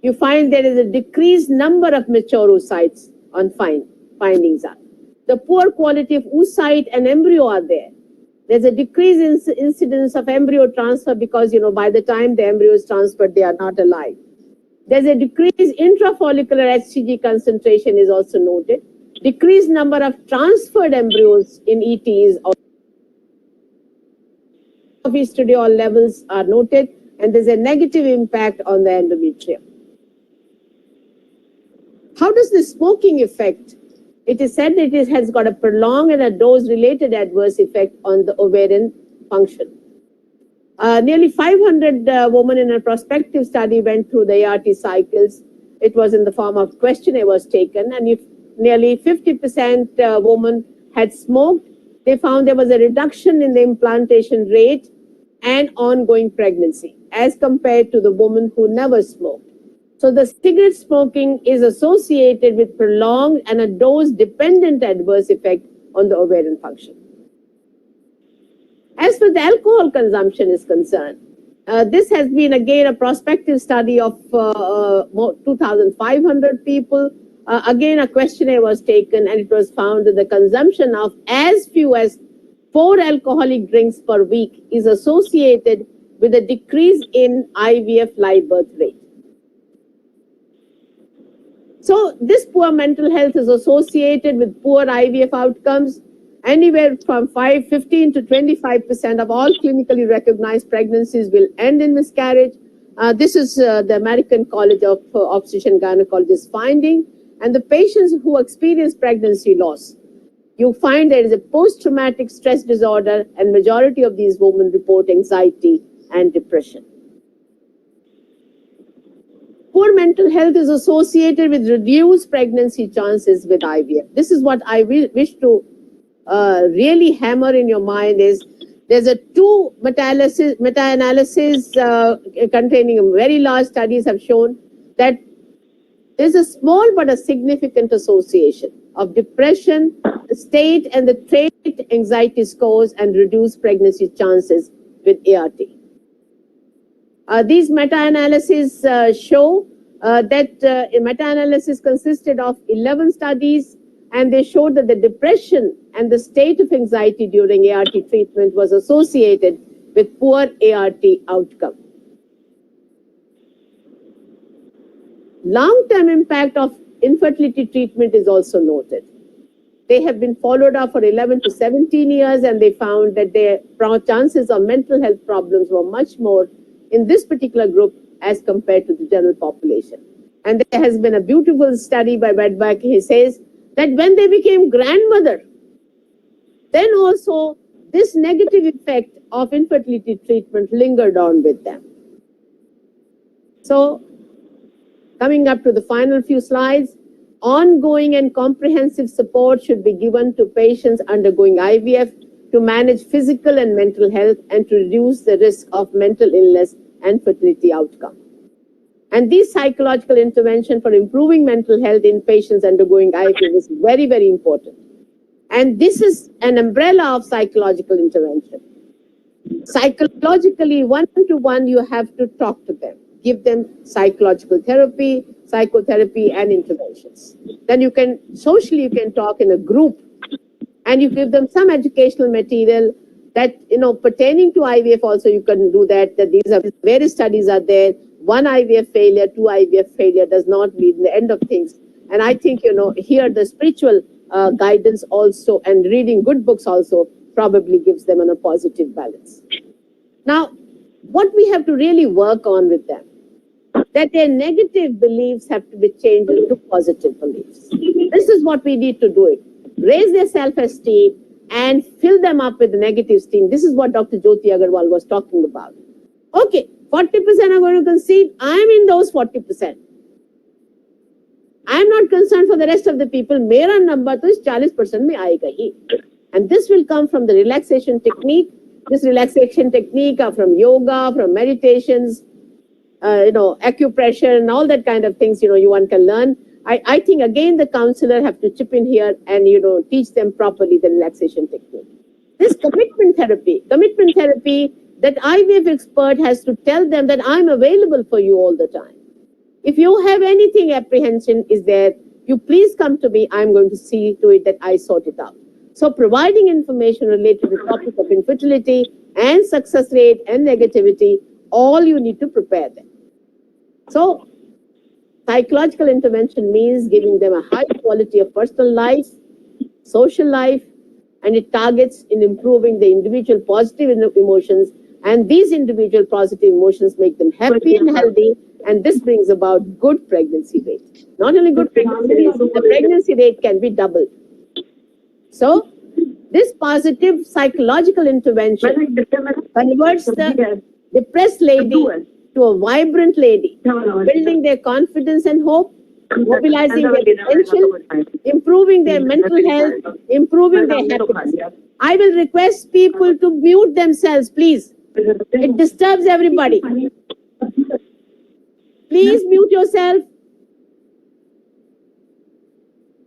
you find there is a decreased number of mature oocytes on findings are. The poor quality of oocyte and embryo are there. There's a decreased incidence of embryo transfer because, by the time the embryo is transferred, they are not alive. There's a decreased intrafollicular HCG concentration is also noted. Decreased number of transferred embryos in ET is also. Estradiol levels are noted, and there's a negative impact on the endometrium. How does the smoking affect? It is said that it has got a prolonged and a dose-related adverse effect on the ovarian function. Nearly 500 women in a prospective study went through the ART cycles. It was in the form of questionnaire was taken, and if nearly 50% women had smoked, they found there was a reduction in the implantation rate and ongoing pregnancy as compared to the woman who never smoked. So the cigarette smoking is associated with prolonged and a dose-dependent adverse effect on the ovarian function. As for the alcohol consumption is concerned, this has been again a prospective study of 2,500 people. Again, a questionnaire was taken, and it was found that the consumption of as few as 4 alcoholic drinks per week is associated with a decrease in IVF live birth rate. So this poor mental health is associated with poor IVF outcomes. Anywhere from 15 to 25% of all clinically recognized pregnancies will end in miscarriage. This is the American College of Obstetricians and Gynecologists finding. And the patients who experience pregnancy loss, you find there is a post-traumatic stress disorder, and majority of these women report anxiety and depression. poor mental health is associated with reduced pregnancy chances with IVF. This is what I wish to really hammer in your mind is there's a meta-analysis containing very large studies have shown that there's a small but a significant association of depression, state and the trait anxiety scores and reduced pregnancy chances with ART. These meta-analyses show that a meta-analysis consisted of 11 studies, and they showed that the depression and the state of anxiety during ART treatment was associated with poor ART outcome. Long-term impact of infertility treatment is also noted. They have been followed up for 11 to 17 years, and they found that their chances of mental health problems were much more in this particular group as compared to the general population. And there has been a beautiful study by Wedbuck. He says that when they became grandmother, then also this negative effect of infertility treatment lingered on with them. So, coming up to the final few slides, ongoing and comprehensive support should be given to patients undergoing IVF to manage physical and mental health and to reduce the risk of mental illness and fertility outcome. And this psychological intervention for improving mental health in patients undergoing IVF is very, very important. And this is an umbrella of psychological intervention. Psychologically, one-to-one, you have to talk to them, give them psychological therapy, psychotherapy, and interventions. Then you can, socially, you can talk in a group, and you give them some educational material that, pertaining to IVF also you can do that these are various studies are there. One IVF failure, two IVF failure does not mean the end of things. And I think, here the spiritual guidance also and reading good books also probably gives them a positive balance. Now, what we have to really work on with them, that their negative beliefs have to be changed into positive beliefs. This is what we need to do it. Raise their self-esteem and fill them up with the negative esteem. This is what Dr. Jyoti Agarwal was talking about. Okay, 40% are going to concede. I'm in those 40%. I'm not concerned for the rest of the people. Mera number to is 40% mein aayega hi. And this will come from the relaxation technique. This relaxation technique are from yoga, from meditations, acupressure and all that kind of things, one can learn. I think again the counselor have to chip in here and, teach them properly the relaxation technique. This commitment therapy that IVF expert has to tell them that I'm available for you all the time. If you have anything apprehension is there, you please come to me. I'm going to see to it that I sort it out. So providing information related to the topic of infertility and success rate and negativity, all you need to prepare them. So psychological intervention means giving them a high quality of personal life, social life, and it targets in improving the individual positive emotions. And these individual positive emotions make them happy and healthy. And this brings about good pregnancy rate. Not only good pregnancy rate, the pregnancy rate can be doubled. So this positive psychological intervention converts the depressed lady to a vibrant lady, building their confidence and hope, mobilizing their potential, improving their mental health, improving their happiness. I will request people to mute themselves, please. It disturbs everybody. Please mute yourself.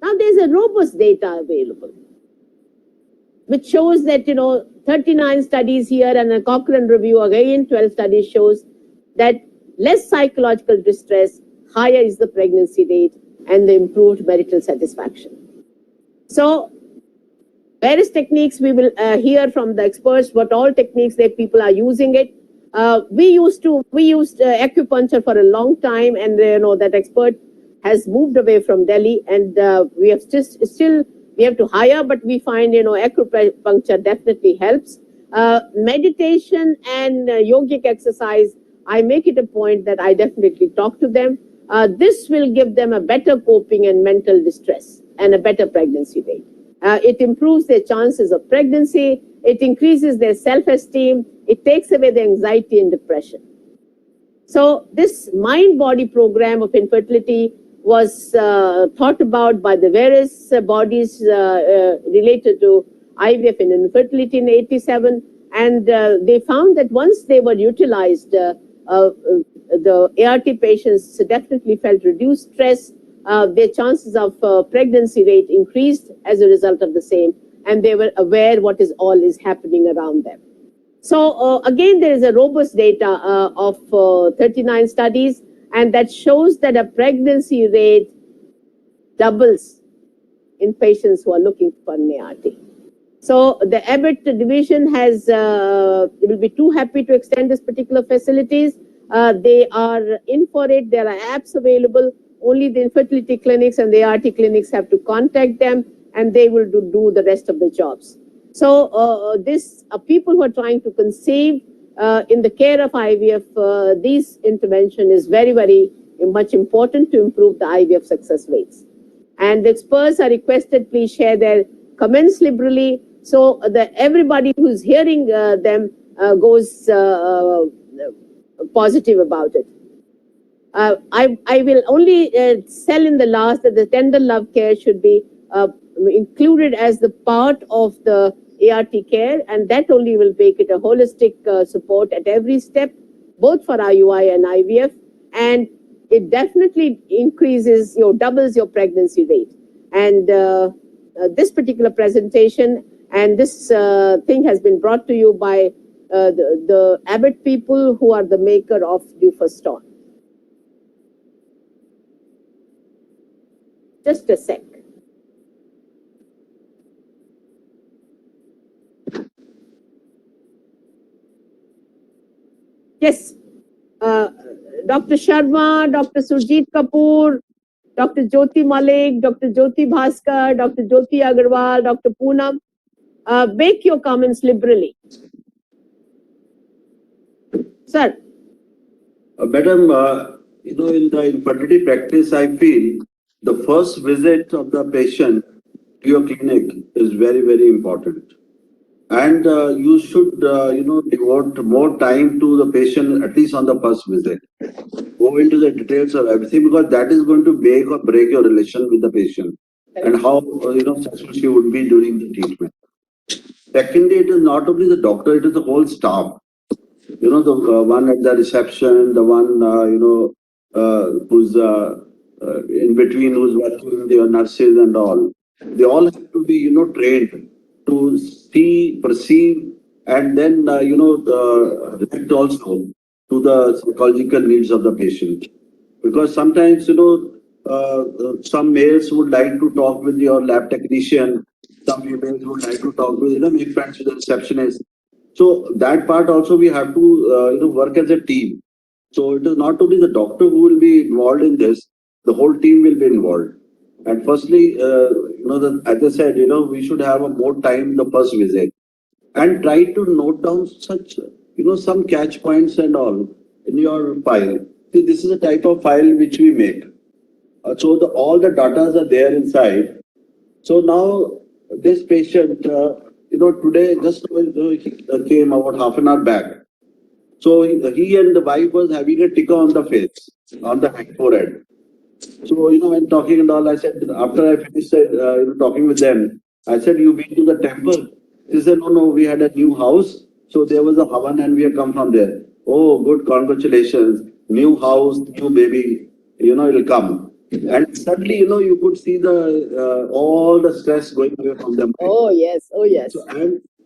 Now there's a robust data available, which shows that, 39 studies here and a Cochrane review again, 12 studies shows that less psychological distress, higher is the pregnancy rate and the improved marital satisfaction. So various techniques we will hear from the experts, what all techniques that people are using it. We used acupuncture for a long time, and that expert has moved away from Delhi, and we have still we have to hire, but we find acupuncture definitely helps. Meditation and yogic exercise, I make it a point that I definitely talk to them. This will give them a better coping and mental distress and a better pregnancy rate. It improves their chances of pregnancy. It increases their self-esteem. It takes away the anxiety and depression. So this mind-body program of infertility was thought about by the various bodies related to IVF and infertility in '87, and they found that once they were utilized, the ART patients definitely felt reduced stress. Their chances of pregnancy rate increased as a result of the same, and they were aware what is all is happening around them. So again, there is a robust data of 39 studies, and that shows that a pregnancy rate doubles in patients who are looking for an ART. So the Abbott division will be too happy to extend this particular facilities. They are in for it. There are apps available. Only the infertility clinics and the ART clinics have to contact them, and they will do the rest of the jobs. So this people who are trying to conceive in the care of IVF, this intervention is very, very much important to improve the IVF success rates. And the experts are requested, please share their comments liberally, so that everybody who's hearing them goes positive about it. I will only sell in the last that the tender love care should be included as the part of the ART care, and that only will make it a holistic support at every step, both for IUI and IVF, and it definitely doubles your pregnancy rate. And this particular presentation and this thing has been brought to you by the Abbott people, who are the maker of Dufaston. Just a sec. Yes, Dr. Sharma, Dr. Surjit Kapoor, Dr. Jyoti Malik, Dr. Jyoti Bhaskar, Dr. Jyoti Agarwal, Dr. Poonam, make your comments liberally. Sir. Madam, in the infertility practice, I feel the first visit of the patient to your clinic is very, very important. And you should, devote more time to the patient, at least on the first visit. Go into the details of everything, because that is going to make or break your relation with the patient and how, successful she would be during the treatment. Secondly, it is not only the doctor, it is the whole staff. The one at the reception, the one, who's in between, who's working with your nurses and all. They all have to be, trained to see, perceive, and then, react also to the psychological needs of the patient. Because sometimes, some males would like to talk with your lab technician, some females would like to talk with, make friends with the receptionist. So that part also we have to, work as a team. So it is not only the doctor who will be involved in this, the whole team will be involved. And firstly, as I said, we should have a more time the first visit and try to note down such, some catch points and all in your file. See, this is a type of file which we make. So all the data are there inside. So now this patient, today just he came about half an hour back. So he and the wife was having a ticker on the face, on the forehead. So, when talking and all, I said, after I finished talking with them, I said, you been to the temple? They said, no, we had a new house. So there was a Havan and we have come from there. Oh, good, congratulations. New house, new baby, it'll come. And suddenly, you could see the all the stress going away from them. Oh, yes. Oh, yes. So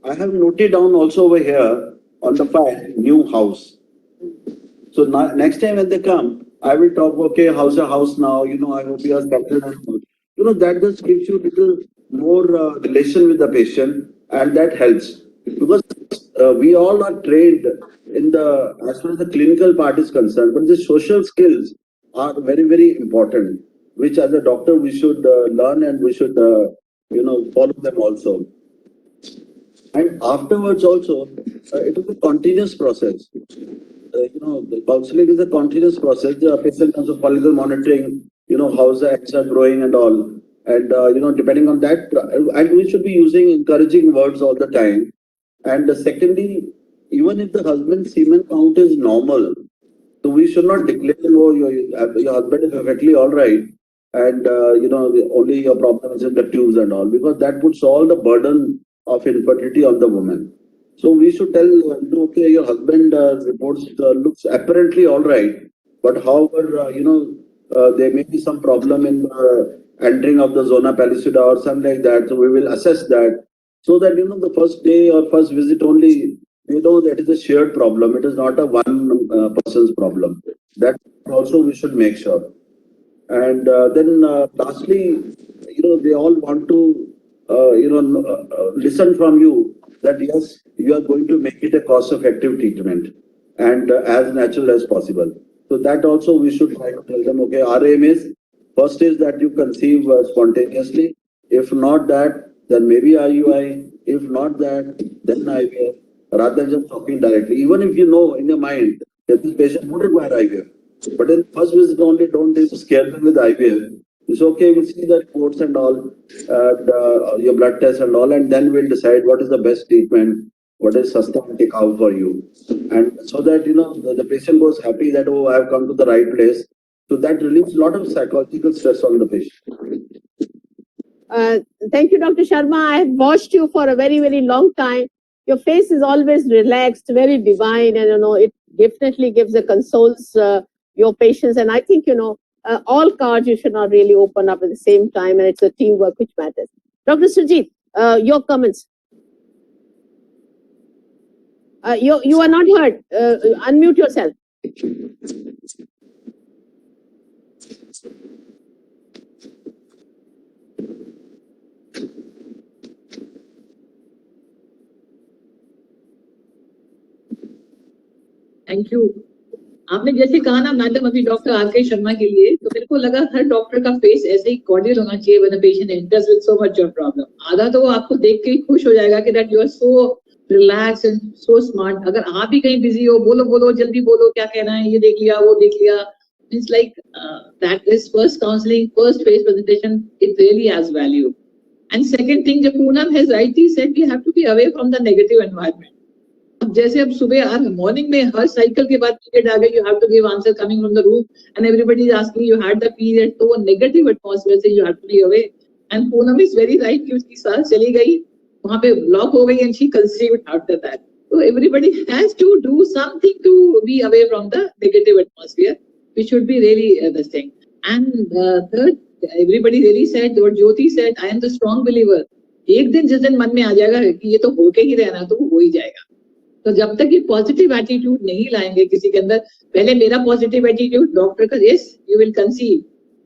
I have noted down also over here on the file, new house. So next time when they come, I will talk, okay, how's your house now? I hope you are settled. That just gives you a little more relation with the patient, and that helps. Because we all are trained in as far as the clinical part is concerned, but the social skills are very, very important, which as a doctor we should learn, and we should, follow them also. And afterwards also, it is a continuous process. The counseling is a continuous process. The patient comes of follicle monitoring, how the eggs are growing and all. And, depending on that, and we should be using encouraging words all the time. And secondly, even if the husband's semen count is normal, So we should not declare, oh, your husband is perfectly all right, and only your problem is in the tubes and all, because that puts all the burden of infertility on the woman. So we should tell, okay, your husband reports looks apparently all right, but however, there may be some problem in entering of the zona pellucida or something like that. So we will assess that, so that the first day or first visit only, that is a shared problem. It is not a one person's problem. That also we should make sure. And then lastly, they all want to, listen from you that yes, you are going to make it a cost-effective treatment and as natural as possible. So that also we should try to tell them, okay, our aim is, first is that you conceive spontaneously. If not that, then maybe IUI. If not that, then IVF, rather than just talking directly. Even if you know in your mind that this patient would require IVF, but in first visit only, don't scare them with IVF. It's okay, we'll see the reports and all, and your blood tests and all, and then we'll decide what is the best treatment, what is sustainable out for you. And so that, the patient goes happy that, oh, I have come to the right place. So that relieves a lot of psychological stress on the patient. Thank you, Dr. Sharma. I have watched you for a very, very long time. Your face is always relaxed, very divine, and it definitely gives a consoles your patients. And I think all cards you should not really open up at the same time, and it's a teamwork which matters. Dr. Sujit, your comments. You are not heard. Unmute yourself. Thank you. आपने जैसे कहा ना madam अभी doctor R K Sharma के लिए, तो मेरे को लगा हर डॉक्टर का फेस ऐसे ही कॉर्डियल होना चाहिए when a patient enters with so much of problem. आधा तो वो आपको देख के ही खुश हो जाएगा कि that you are so relax and so smart. अगर आप भी कहीं बिजी हो, बोलो जल्दी बोलो, क्या कहना है, ये देख लिया वो देख लिया, means like that is first counselling, first face presentation, it really has value. And second thing, जो Poonam has rightly said, we have to be away from the negative environment. अब जैसे अब सुबह मॉर्निंग में हर साइकिल के बाद पीरियड आ गई, you have to give answer coming from the room and everybody is asking you had the period, तो वो नेगेटिव एटमॉस्फेयर से you have to be away. And Poonam is very right कि उसकी सांस चली गई, वहां पे ब्लॉक हो गई and she conceived after that. So everybody has to do something to be away from the negative atmosphere. We should be really this thing. And third, everybody really said what Jyoti said. I am the strong believer. एक दिन जिस दिन मन में आ जाएगा कि ये तो होके ही रहना, तो वो हो ही जाएगा। तो जब तक ये पॉजिटिव एटीट्यूड नहीं लाएंगे किसी के अंदर, पहले मेरा पॉजिटिव एटीट्यूड, डॉक्टर का yes you will conceive,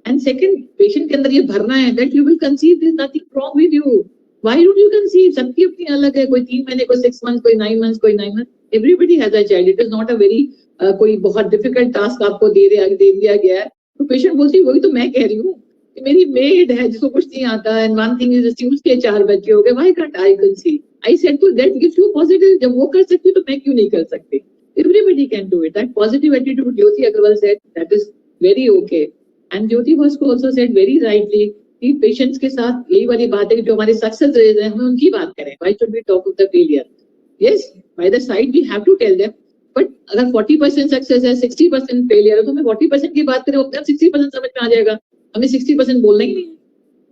and second patient के अंदर ये भरना है that you will conceive, there is nothing wrong with you, why don't you conceive. सबकी अपनी अलग है, कोई 3 महीने, कोई 6 मंथ्स, कोई 9 मंथ्स, कोई 9 months, everybody has a child. It is not a very कोई बहुत डिफिकल्ट टास्क आपको दे दिया गया है। तो पेशेंट बोलती है वही तो मैं कह रही हूँ, मेरी मेड है जिसको कुछ नहीं आता, एंड वन थिंग इज उसके 4 बच्चे हो गए, why can't I conceive. I said to that gives you positive, जब वो कर सकती तो मैं क्यों नहीं कर सकती। Everybody can do it, that positive attitude Jyoti Agarwal said, that is very okay. And Jyoti Bosco also said very rightly कि पेशेंट्स के साथ यही वाली बात है कि जो हमारे सक्सेस रेट है हमें उनकी बात करें, why should we talk of the failure. Yes, by the side we have to tell them, but अगर 40% सक्सेस है, 60% फेलियर है, तो हमें 40% की बात करें, अपने 60% समझ में आ जाएगा। हमें 60% बोलना ही नहीं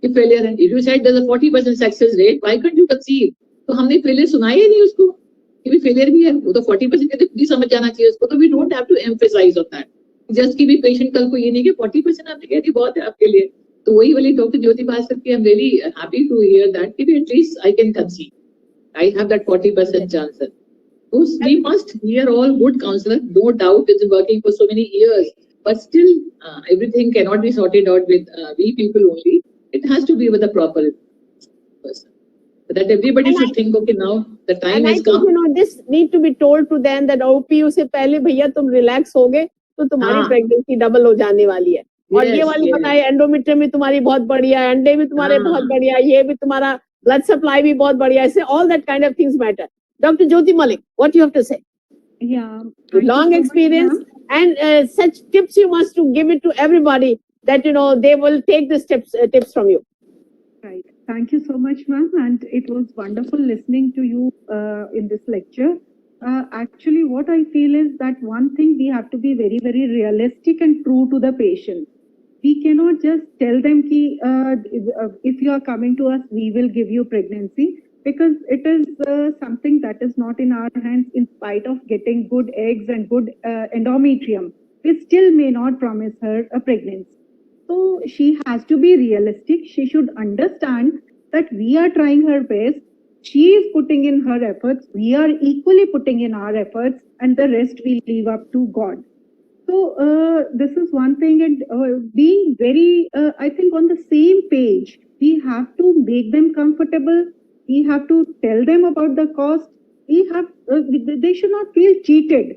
कि फेलियर है। If you said there is a 40% success rate, why can't you conceive, तो हमने फेलियर सुनाया ही नहीं उसको कि भी फेलियर भी है, वो तो 40% के भी समझ जाना चाहिए उसको। तो we don't have to emphasize on that, just कि भी पेशेंट कल को ये नहीं कि 40% आपने कह दी बहुत है आपके लिए। तो वही वाली डॉक्टर ज्योति भास्कर की, I am really happy to hear that कि at least I can conceive, I have that 40% chance. We must hear all good counselors, no doubt it's working for so many years, but still everything cannot be sorted out with we people only. It has to be with a proper person. So that everybody should think, okay, now the time has come. This need to be told to them that OPU से पहले भैया तुम relax हो गए तो तुम्हारी pregnancy double हो जाने वाली है। और ये वाली बताइए, एंडोमेट्रियम भी तुम्हारी बहुत बढ़िया है, अंडे भी तुम्हारे बहुत बढ़िया, ये भी तुम्हारा ब्लड सप्लाई भी बहुत बढ़िया है, all that kind of things matter. Dr. Jyoti Malik, what you have to say? Yeah. Long experience and such tips you must to give it to everybody that they will take the tips from you. Right. Thank you so much, ma'am. And it was wonderful listening to you in this lecture. Actually, what I feel is that one thing we have to be very, very realistic and true to the patient. We cannot just tell them ki, if you are coming to us, we will give you pregnancy, because it is something that is not in our hands. In spite of getting good eggs and good endometrium, we still may not promise her a pregnancy. So she has to be realistic. She should understand that we are trying her best. She is putting in her efforts. We are equally putting in our efforts, and the rest we leave up to God. So this is one thing, and being very, I think, on the same page. We have to make them comfortable. We have to tell them about the cost. We have, they should not feel cheated.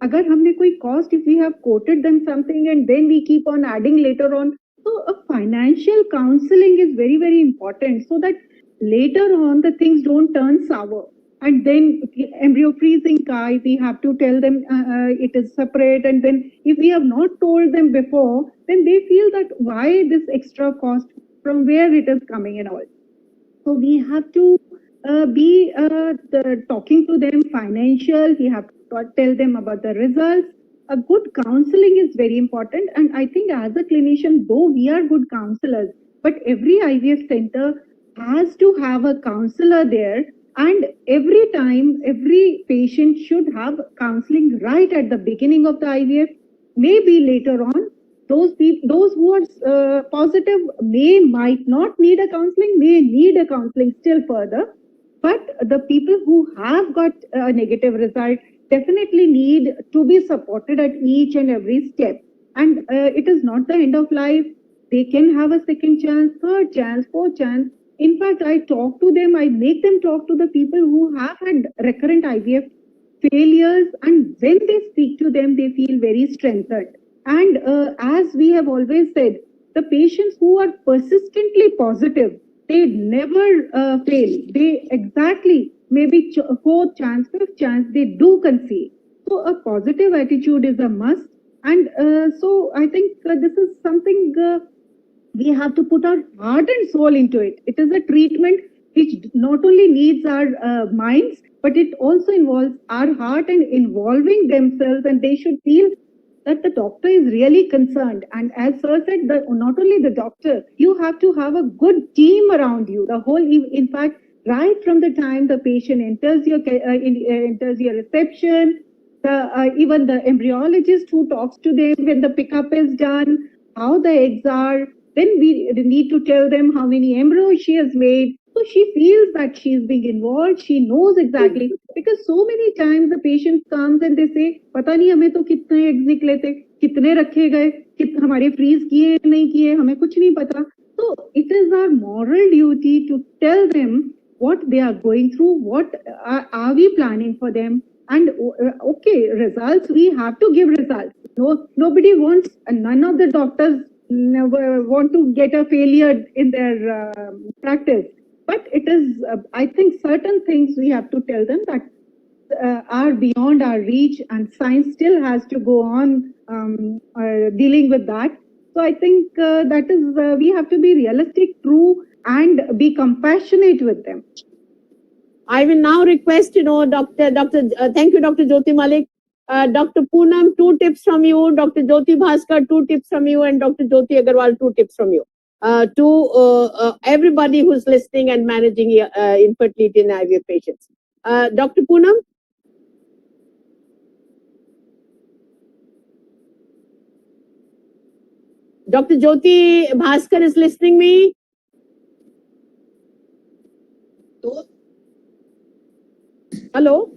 Agar humne koi cost, if we have quoted them something and then we keep on adding later on. So a financial counseling is very, very important, so that later on the things don't turn sour. And then embryo freezing, we have to tell them it is separate. And then if we have not told them before, then they feel that why this extra cost, from where it is coming and all. So we have to be talking to them financial. We have to tell them about the results. A good counseling is very important. And I think as a clinician, though we are good counselors, but every IVF center has to have a counselor there. And every time, every patient should have counseling right at the beginning of the IVF. Maybe later on, those who are positive might not need a counseling, may need a counseling still further. But the people who have got a negative result definitely need to be supported at each and every step. And it is not the end of life. They can have a second chance, third chance, fourth chance. In fact, I talk to them, I make them talk to the people who have had recurrent IVF failures, and when they speak to them, they feel very strengthened. And as we have always said, the patients who are persistently positive, they never fail. They exactly, maybe fourth chance, fifth chance, they do conceive. So a positive attitude is a must. And so I think this is something we have to put our heart and soul into it. It is a treatment which not only needs our minds, but it also involves our heart and involving themselves, and they should feel that the doctor is really concerned. And as Sir said, not only the doctor, you have to have a good team around you. The whole, in fact, right from the time the patient enters your reception, even the embryologist who talks to them when the pickup is done, how the eggs are. Then we need to tell them how many embryos she has made. So she feels that she is being involved. She knows exactly. Because so many times the patient comes and they say, पता नहीं हमें तो कितने eggs निकले थे, कितने रखे गए, हमारे freeze किए नहीं किए, हमें कुछ नहीं पता. So it is our moral duty to tell them what they are going through, what are we planning for them. And okay, results, we have to give results. No, nobody wants, none of the doctors want to get a failure in their practice. But it is, I think, certain things we have to tell them that are beyond our reach, and science still has to go on dealing with that. So I think that is, we have to be realistic, true, and be compassionate with them. I will now request, thank you, Dr. Jyoti Malik. Dr. Poonam, 2 tips from you. Dr. Jyoti Bhaskar, 2 tips from you. And Dr. Jyoti Agarwal, 2 tips from you. To everybody who's listening and managing infertility in IVF patients. Dr. Poonam? Dr. Jyoti Bhaskar is listening me? Hello?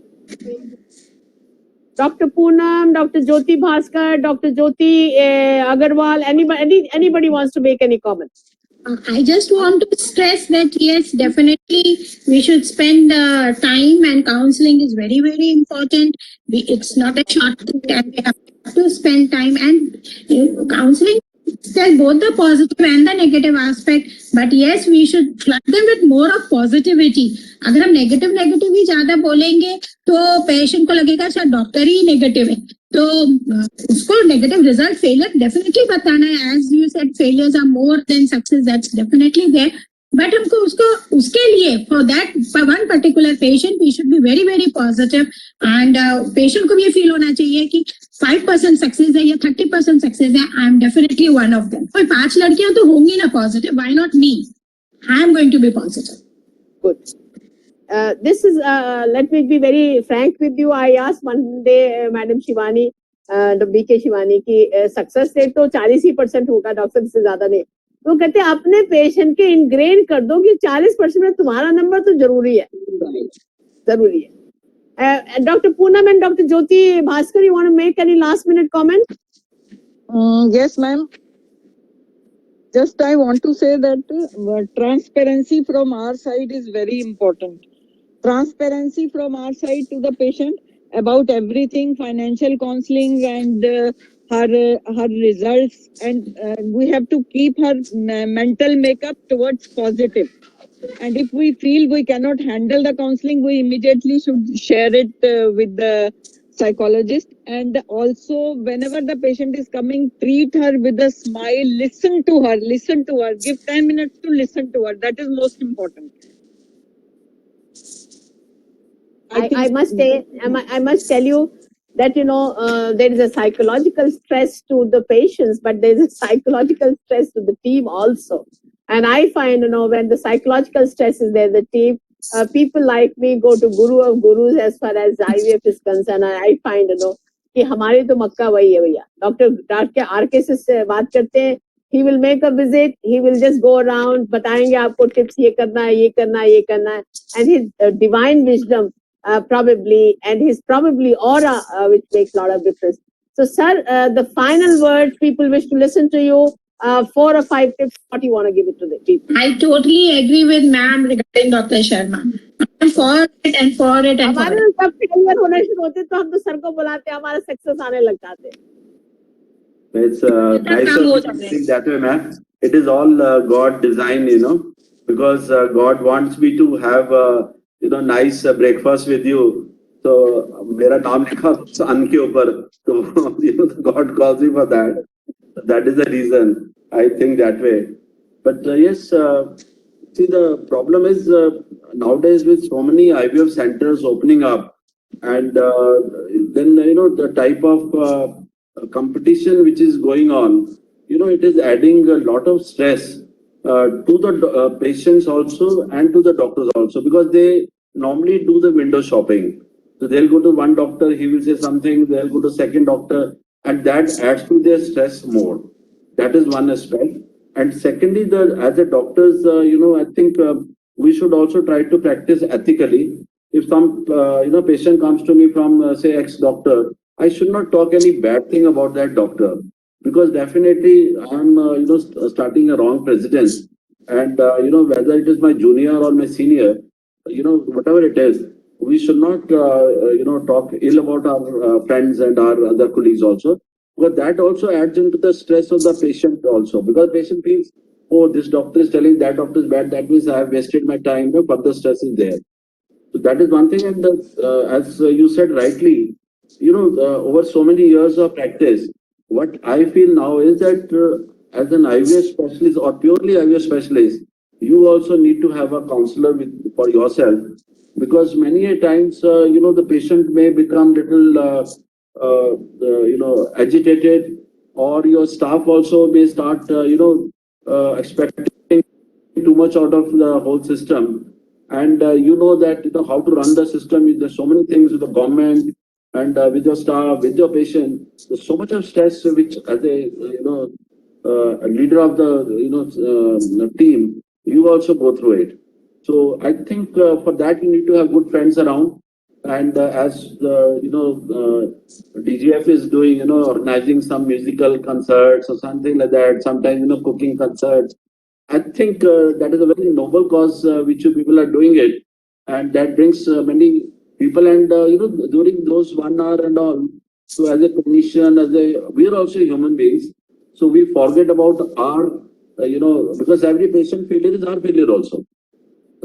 Dr. Poonam, Dr. Jyoti Bhaskar, Dr. Jyoti Agarwal, anybody wants to make any comments? I just want to stress that yes, definitely we should spend time, and counseling is very, very important. It's not a shortcut, and we have to spend time, and counseling there's both the positive and the negative aspect. But yes, we should flood them with more of positivity. अगर हम negative ही ज़्यादा बोलेंगे तो patient को लगेगा शायद doctor ही negative है. तो उसको negative result failure definitely बताना है. As you said, failures are more than success. That's definitely there. But हमको उसको उसके लिए for that one particular patient we should be very very positive and patient को भी ये फील होना चाहिए कि 5% सक्सेस है या 30% सक्सेस है, I am definitely one of them. कोई 5 लड़कियां तो होंगी ना positive, why not me? I am going to be positive. Good. This is, let me be very frank with you. I asked one day Madam Shivani, BK Shivani की success rate तो 40% होगा doctor, इससे ज्यादा नहीं. वो कहते हैं अपने पेशेंट के इनग्रेन कर दो कि 40% में तुम्हारा नंबर तो जरूरी है, जरूरी है. Dr. Poonam and Dr. Jyoti Bhaskar, you want to make any last minute comment? Yes, ma'am. Just I want to say that transparency from our side is very important. Transparency from our side to the patient about everything, financial counseling and her results, and we have to keep her mental makeup towards positive. And if we feel we cannot handle the counseling, we immediately should share it with the psychologist. And also, whenever the patient is coming, treat her with a smile, listen to her, give 10 minutes to listen to her. That is most important. I must say, I must tell you that, there is a psychological stress to the patients, but there is a psychological stress to the team also. And I find, when the psychological stress is there, the team, people like me go to guru of gurus as far as IVF is concerned. And I find, कि हमारे तो मक्का वही है भैया. Doctor RK से बात करते हैं, he will make a visit, he will just go around, बताएंगे आपको tips, ये करना है, ये करना है, ये करना है. And his divine wisdom, probably, and his probably aura, which makes a lot of difference. So, sir, the final word, people wish to listen to you. 4 or 5 tips, what do you want to give it to the people? I totally agree with ma'am regarding Dr. Sharma. I'm for it and for it and for हमारे it. सब failure होने शुरू होते तो हम तो sir को बुलाते, हमारा सक्सेस आने लग जाते. It's nice of you to think that way, ma'am. It is all God design, because God wants me to have nice breakfast with you. So मेरा नाम लिखा सन के ऊपर, तो God calls me for that. That is the reason I think that way. But yes, see, the problem is nowadays with so many IVF centers opening up, and then the type of competition which is going on, it is adding a lot of stress to the patients also and to the doctors also, because they normally do the window shopping. So they'll go to one doctor, he will say something, they'll go to second doctor, and that adds to their stress more. That is one aspect. And secondly, as a doctors, I think we should also try to practice ethically. If some patient comes to me from say ex-doctor, I should not talk any bad thing about that doctor, because definitely I'm starting a wrong precedence. And whether it is my junior or my senior, whatever it is, we should not talk ill about our friends and our other colleagues also, because that also adds into the stress of the patient also, because patient feels, oh, this doctor is telling that doctor is bad, that means I have wasted my time, further stress is there. So that is one thing. And as you said rightly, over so many years of practice, what I feel now is that as an IVF specialist or purely IVF specialist, you also need to have a counselor for yourself, because many a times, the patient may become little, agitated, or your staff also may start, expecting too much out of the whole system. And that, how to run the system. There's so many things with the government and with your staff, with your patient. There's so much of stress, which as a, a leader of the team, you also go through it. So I think for that, you need to have good friends around. And as DGF is doing, organizing some musical concerts or something like that, sometimes, cooking concerts. I think that is a very noble cause which you people are doing it. And that brings many people. And, during those 1 hour and all, so as a clinician, we are also human beings. So we forget about our, because every patient failure is our failure also.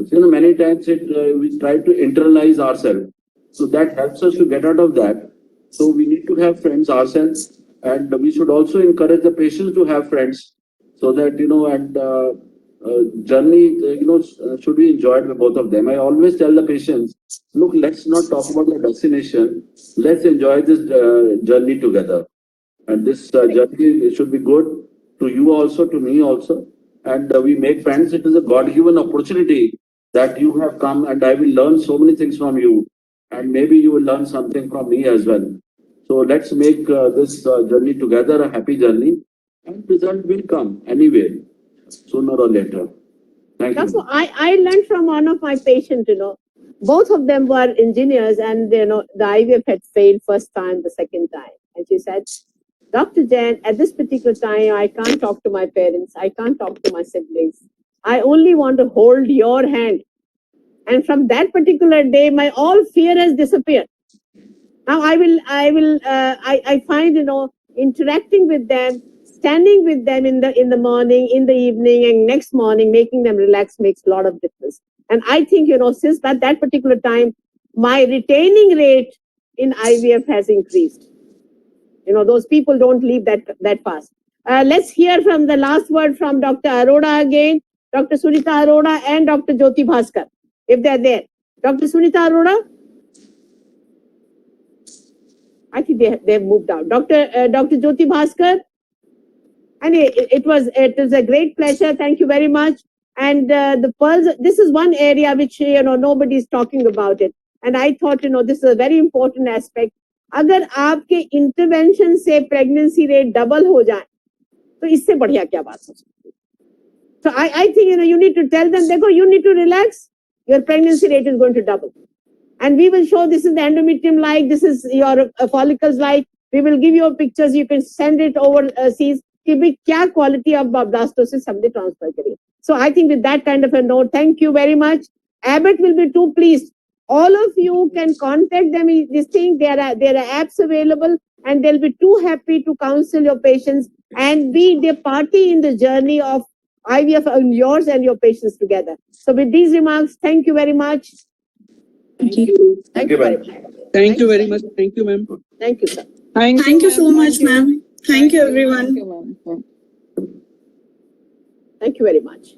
So, many times we try to internalize ourselves. So that helps us to get out of that. So we need to have friends ourselves, and we should also encourage the patients to have friends, so that, and journey, should be enjoyed by both of them. I always tell the patients, look, let's not talk about the destination. Let's enjoy this journey together. And this journey should be good to you also, to me also. And we make friends. It is a God-given opportunity that you have come, and I will learn so many things from you. And maybe you will learn something from me as well. So let's make this journey together a happy journey, and result will come anyway, sooner or later. Thank That's you. what I learned from one of my patients, both of them were engineers, and the IVF had failed first time, the second time. And she said, Dr. Jain, at this particular time, I can't talk to my parents. I can't talk to my siblings. I only want to hold your hand. And from that particular day, my all fear has disappeared. Now I find, interacting with them, standing with them in the morning, in the evening, and next morning, making them relax makes a lot of difference. And I think, since that particular time, my retaining rate in IVF has increased. Those people don't leave that fast. Let's hear from the last word from Dr. Arora again, Dr. Sunita Arora and Dr. Jyoti Bhaskar, if they're there. Dr. Sunita Arora? I think they've moved out. Dr. Jyoti Bhaskar? And it was a great pleasure. Thank you very much. And the pearls, this is one area which, nobody's talking about it. And I thought, this is a very important aspect. अगर आपके intervention से pregnancy rate double हो जाए तो इससे बढ़िया क्या बात हो सकती है. So I think you need to tell them, देखो, you need to relax, your pregnancy rate is going to double, and we will show this is the endometrium like, this is your follicles like, we will give you pictures, you can send it overseas कि भाई क्या quality of blastocyst हमने transfer करी. So I think with that kind of a note, thank you very much. Abbott will be too pleased. All of you can contact them. This thing, there are apps available, and they'll be too happy to counsel your patients and be the party in the journey of IVF of yours and your patients together. So with these remarks, thank you very much. Thank you. Thank you very much. Thank you very much. Thank you, ma'am. Thank you, sir. Thank Thank you so much, ma'am. Thank you, everyone. Thank you very much.